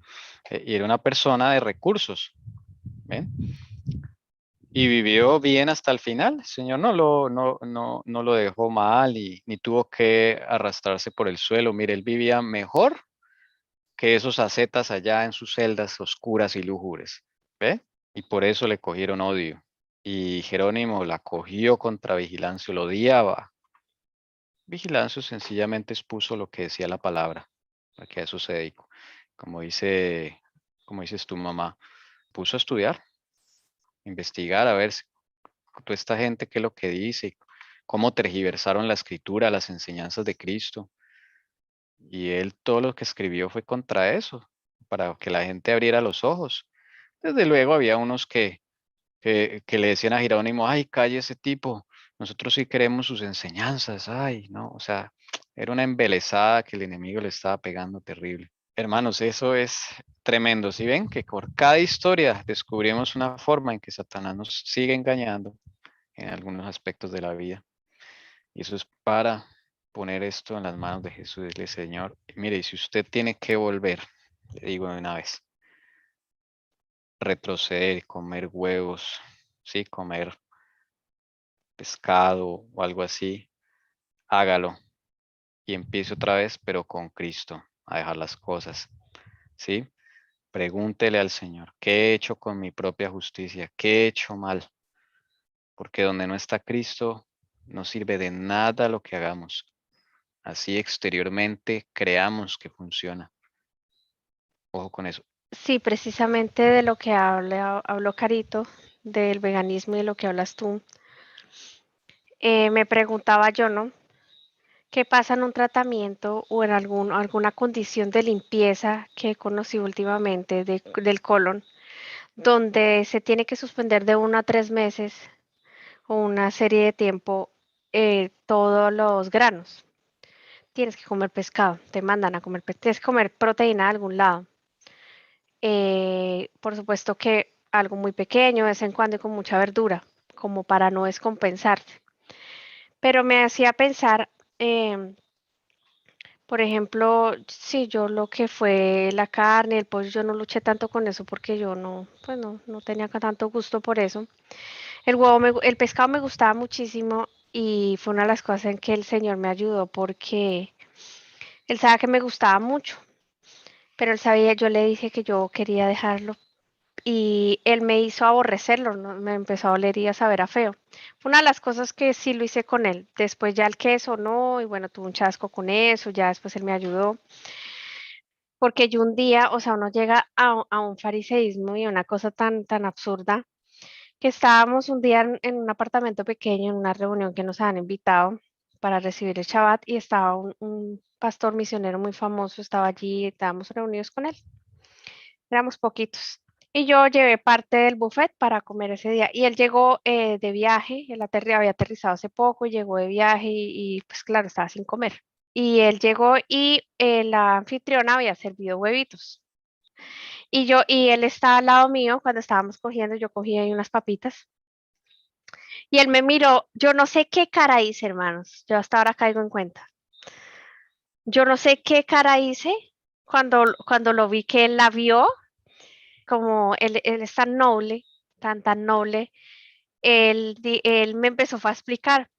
Y era una persona de recursos. ¿Ven? Y vivió bien hasta el final. El Señor no lo dejó mal y ni tuvo que arrastrarse por el suelo. Mire, él vivía mejor que esos ascetas allá en sus celdas oscuras y lúgubres. ¿Ve? Y por eso le cogieron odio. Y Jerónimo la cogió contra Vigilancio, lo odiaba. Vigilancio sencillamente expuso lo que decía la palabra, porque a eso se dedicó. Como dice, como dices tu mamá, puso a estudiar, investigar, a ver toda esta gente qué es lo que dice, cómo tergiversaron la escritura, las enseñanzas de Cristo. Y él todo lo que escribió fue contra eso, para que la gente abriera los ojos. Desde luego había unos que le decían a Jerónimo, ay, calle ese tipo, nosotros sí queremos sus enseñanzas, ay, no, o sea, era una embelesada que el enemigo le estaba pegando terrible. Hermanos, eso es tremendo. Si ven que por cada historia descubrimos una forma en que Satanás nos sigue engañando en algunos aspectos de la vida. Y eso es para poner esto en las manos de Jesús, decirle, Señor, mire, si usted tiene que volver, le digo de una vez, retroceder, comer huevos, sí, comer pescado o algo así, hágalo y empiece otra vez, pero con Cristo, a dejar las cosas, ¿sí? Pregúntele al Señor, ¿qué he hecho con mi propia justicia? ¿Qué he hecho mal? Porque donde no está Cristo, no sirve de nada lo que hagamos. Así exteriormente creamos que funciona. Ojo con eso. Sí, precisamente de lo que habló Carito, del veganismo y de lo que hablas tú, me preguntaba yo, ¿no? ¿Qué pasa en un tratamiento o en alguna condición de limpieza que he conocido últimamente del colon, donde se tiene que suspender de 1 a 3 meses o una serie de tiempo todos los granos? Tienes que comer pescado, te mandan a comer, tienes que comer proteína de algún lado. Por supuesto que algo muy pequeño, de vez en cuando y con mucha verdura, como para no descompensarte. Pero me hacía pensar, por ejemplo, si yo lo que fue la carne, el pollo, yo no luché tanto con eso porque yo no, pues no tenía tanto gusto por eso. El pescado me gustaba muchísimo y fue una de las cosas en que el Señor me ayudó porque él sabía que me gustaba mucho, pero él sabía, yo le dije que yo quería dejarlo y él me hizo aborrecerlo, ¿no? Me empezó a oler y a saber a feo. Fue una de las cosas que sí lo hice con él. Después ya el queso no, y bueno, tuve un chasco con eso, ya después él me ayudó. Porque yo un día, o sea, uno llega a un fariseísmo y una cosa tan absurda, que estábamos un día en un apartamento pequeño, en una reunión que nos habían invitado para recibir el Shabbat, y estaba un pastor misionero muy famoso, estaba allí, estábamos reunidos con él. Éramos poquitos. Y yo llevé parte del buffet para comer ese día. Y él llegó de viaje, había aterrizado hace poco, llegó de viaje pues claro, estaba sin comer. Y él llegó y la anfitriona había servido huevitos. Y él estaba al lado mío cuando estábamos cogiendo, yo cogí ahí unas papitas. Y él me miró, yo no sé qué cara hice, hermanos. Yo hasta ahora caigo en cuenta. Yo no sé qué cara hice cuando lo vi que él la vio, como él es tan noble, tan noble, él me empezó a explicar,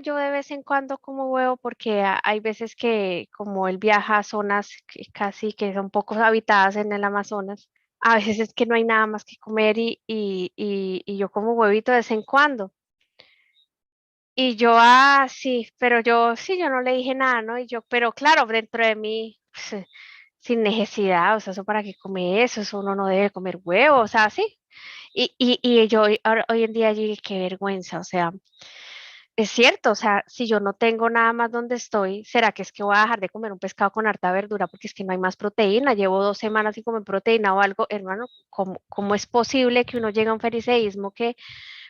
yo de vez en cuando como huevo porque hay veces que como él viaja a zonas casi que son poco habitadas en el Amazonas, a veces es que no hay nada más que comer y yo como huevito de vez en cuando. Y yo, sí, pero yo no le dije nada, ¿no? Y yo, pero claro, dentro de mí, pues, sin necesidad, o sea, ¿eso para qué come eso? Eso uno no debe comer huevo, o sea, sí. Y yo hoy en día yo dije, qué vergüenza, o sea, es cierto, o sea, si yo no tengo nada más donde estoy, ¿será que es que voy a dejar de comer un pescado con harta verdura porque es que no hay más proteína? Llevo 2 semanas sin comer proteína o algo, hermano, ¿cómo es posible que uno llegue a un fariseísmo que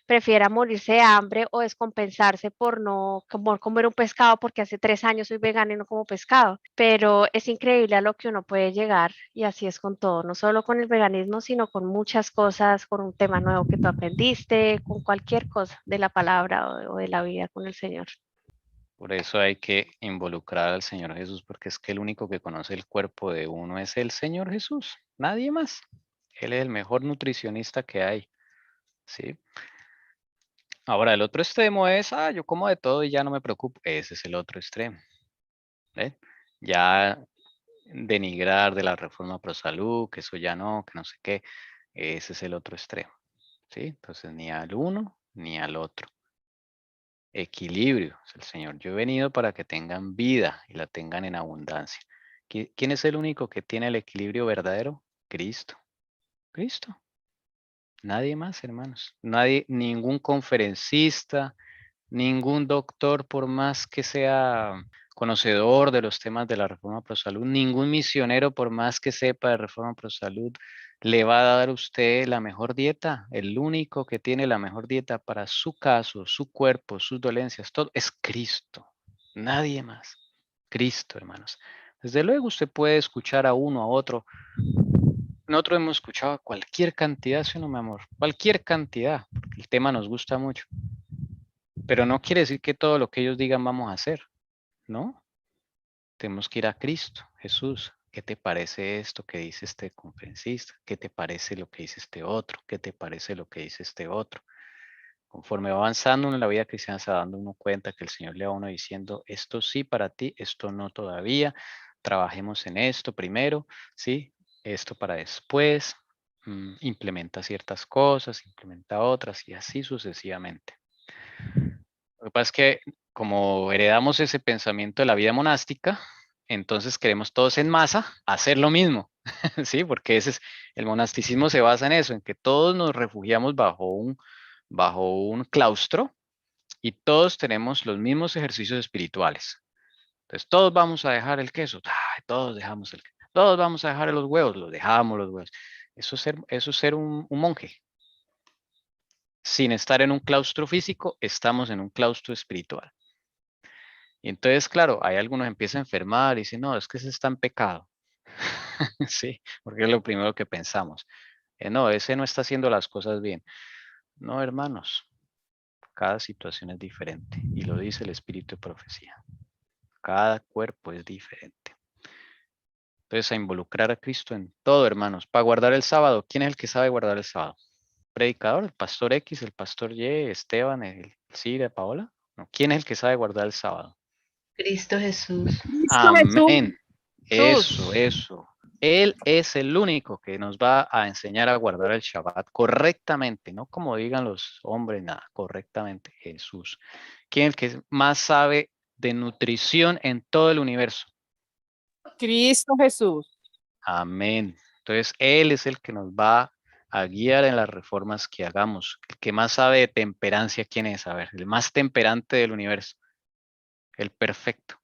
prefiera morirse de hambre o descompensarse por no comer un pescado porque hace 3 años soy vegana y no como pescado? Pero es increíble a lo que uno puede llegar y así es con todo, no solo con el veganismo, sino con muchas cosas, con un tema nuevo que tú aprendiste, con cualquier cosa de la palabra o de la vida con el Señor. Por eso hay que involucrar al Señor Jesús, porque es que el único que conoce el cuerpo de uno es el Señor Jesús, nadie más. Él es el mejor nutricionista que hay, ¿sí? Ahora, el otro extremo es, yo como de todo y ya no me preocupo. Ese es el otro extremo, ¿ven? Ya denigrar de la reforma pro salud, que eso ya no, que no sé qué. Ese es el otro extremo, ¿sí? Entonces, ni al uno ni al otro. Equilibrio, es el Señor. Yo he venido para que tengan vida y la tengan en abundancia. ¿Quién es el único que tiene el equilibrio verdadero? Cristo. Cristo. Nadie más, hermanos. Nadie, ningún conferencista, ningún doctor, por más que sea conocedor de los temas de la reforma pro salud, ningún misionero, por más que sepa de reforma pro salud, le va a dar a usted la mejor dieta. El único que tiene la mejor dieta para su caso, su cuerpo, sus dolencias, todo es Cristo. Nadie más. Cristo, hermanos. Desde luego usted puede escuchar a uno, a otro. Nosotros hemos escuchado cualquier cantidad, ¿sí o no, mi amor? Cualquier cantidad, porque el tema nos gusta mucho. Pero no quiere decir que todo lo que ellos digan vamos a hacer, ¿no? Tenemos que ir a Cristo, Jesús, ¿Qué te parece esto que dice este conferencista? ¿Qué te parece lo que dice este otro? ¿Qué te parece lo que dice este otro? Conforme va avanzando uno en la vida cristiana, se va dando uno cuenta que el Señor le va a uno diciendo, esto sí para ti, esto no todavía, trabajemos en esto primero, ¿sí? Esto para después, implementa ciertas cosas, implementa otras y así sucesivamente. Lo que pasa es que como heredamos ese pensamiento de la vida monástica, entonces queremos todos en masa hacer lo mismo, ¿sí? Porque el monasticismo se basa en eso, en que todos nos refugiamos bajo un claustro y todos tenemos los mismos ejercicios espirituales. Entonces todos vamos a dejar el queso, todos dejamos el queso, todos vamos a dejar los huevos, los dejamos los huevos. Eso es ser un monje. Sin estar en un claustro físico, estamos en un claustro espiritual. Y entonces, claro, hay algunos que empiezan a enfermar y dicen, no, es que ese está en pecado. Sí, porque es lo primero que pensamos. No, ese no está haciendo las cosas bien. No, hermanos, cada situación es diferente y lo dice el espíritu de profecía. Cada cuerpo es diferente. Entonces, a involucrar a Cristo en todo, hermanos. Para guardar el sábado, ¿quién es el que sabe guardar el sábado? ¿Predicador? ¿El pastor X, el pastor Y, Esteban, el Cira, Paola? No, ¿quién es el que sabe guardar el sábado? Cristo Jesús. Cristo Amén. Jesús. Eso. Él es el único que nos va a enseñar a guardar el Shabbat correctamente, no como digan los hombres, nada, correctamente, Jesús. ¿Quién es el que más sabe de nutrición en todo el universo? Cristo Jesús. Amén. Entonces, Él es el que nos va a guiar en las reformas que hagamos. El que más sabe de temperancia, ¿quién es? A ver, el más temperante del universo. El perfecto.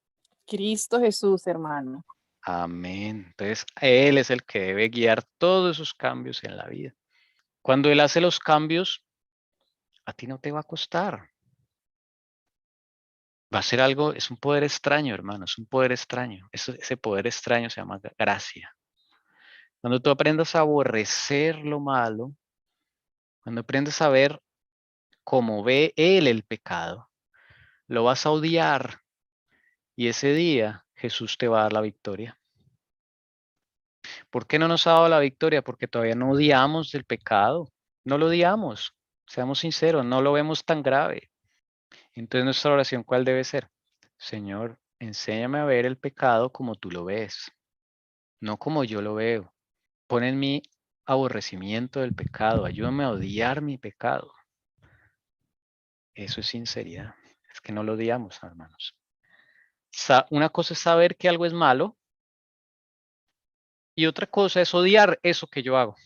Cristo Jesús, hermano. Amén. Entonces, Él es el que debe guiar todos esos cambios en la vida. Cuando Él hace los cambios, a ti no te va a costar. Va a ser algo, es un poder extraño, hermano, es un poder extraño. Ese poder extraño se llama gracia. Cuando tú aprendas a aborrecer lo malo, cuando aprendas a ver cómo ve Él el pecado, lo vas a odiar y ese día Jesús te va a dar la victoria. ¿Por qué no nos ha dado la victoria? Porque todavía no odiamos el pecado, no lo odiamos, seamos sinceros, no lo vemos tan grave. Entonces nuestra oración, ¿cuál debe ser? Señor, enséñame a ver el pecado como tú lo ves, no como yo lo veo. Pon en mí aborrecimiento del pecado, ayúdame a odiar mi pecado. Eso es sinceridad, es que no lo odiamos, hermanos. Una cosa es saber que algo es malo y otra cosa es odiar eso que yo hago.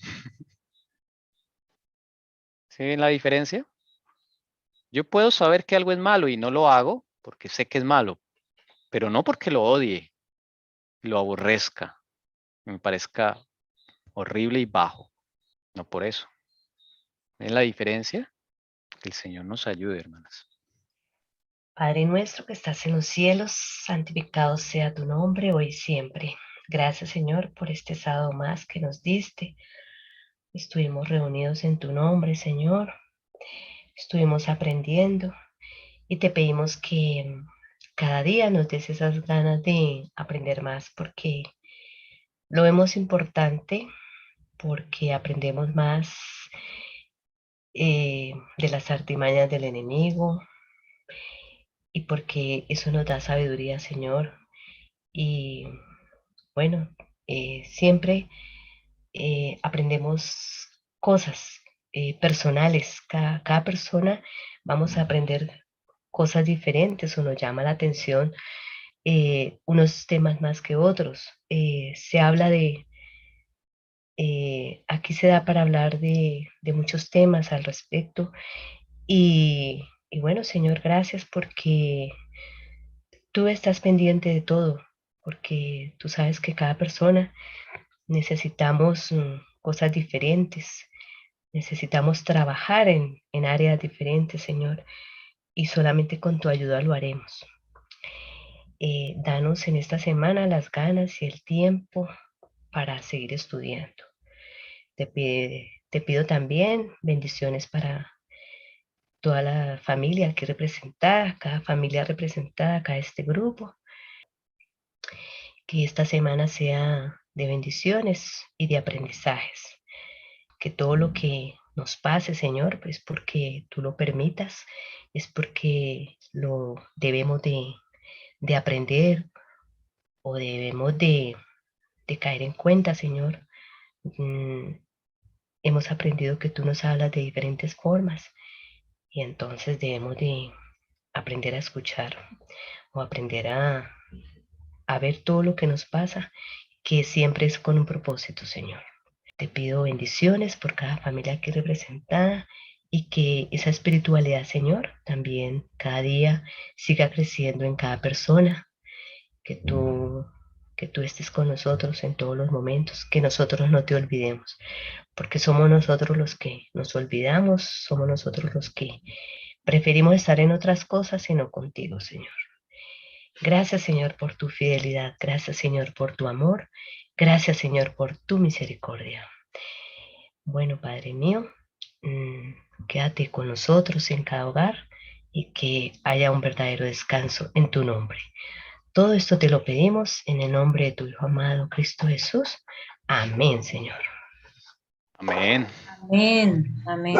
¿Sí ven la diferencia? Yo puedo saber que algo es malo y no lo hago porque sé que es malo, pero no porque lo odie, lo aborrezca, me parezca horrible y bajo. No por eso. ¿Ven la diferencia? Que el Señor nos ayude, hermanas. Padre nuestro que estás en los cielos, santificado sea tu nombre hoy y siempre. Gracias, Señor, por este sábado más que nos diste. Estuvimos reunidos en tu nombre, Señor. Estuvimos aprendiendo y te pedimos que cada día nos des esas ganas de aprender más porque lo vemos importante, porque aprendemos más de las artimañas del enemigo y porque eso nos da sabiduría, Señor. Y bueno, siempre aprendemos cosas personales. Cada persona vamos a aprender cosas diferentes o nos llama la atención unos temas más que otros. Se habla de, aquí se da para hablar de muchos temas al respecto. Y bueno, Señor, gracias porque tú estás pendiente de todo, porque tú sabes que cada persona necesitamos cosas diferentes, necesitamos trabajar en áreas diferentes, Señor, y solamente con tu ayuda lo haremos. Danos en esta semana las ganas y el tiempo para seguir estudiando. Te pido también bendiciones para toda la familia aquí representada, cada familia representada, acá este grupo. Que esta semana sea de bendiciones y de aprendizajes. Que todo lo que nos pase, Señor, pues porque tú lo permitas, es porque lo debemos de aprender o debemos de caer en cuenta, Señor. Hemos aprendido que tú nos hablas de diferentes formas y entonces debemos de aprender a escuchar o aprender a ver todo lo que nos pasa, que siempre es con un propósito, Señor. Te pido bendiciones por cada familia aquí representada y que esa espiritualidad, Señor, también cada día siga creciendo en cada persona, que tú estés con nosotros en todos los momentos, que nosotros no te olvidemos, porque somos nosotros los que nos olvidamos, somos nosotros los que preferimos estar en otras cosas y no contigo, Señor. Gracias, Señor, por tu fidelidad. Gracias, Señor, por tu amor. Gracias, Señor, por tu misericordia. Bueno, Padre mío, quédate con nosotros en cada hogar y que haya un verdadero descanso en tu nombre. Todo esto te lo pedimos en el nombre de tu Hijo amado, Cristo Jesús. Amén, Señor. Amén. Amén. Amén.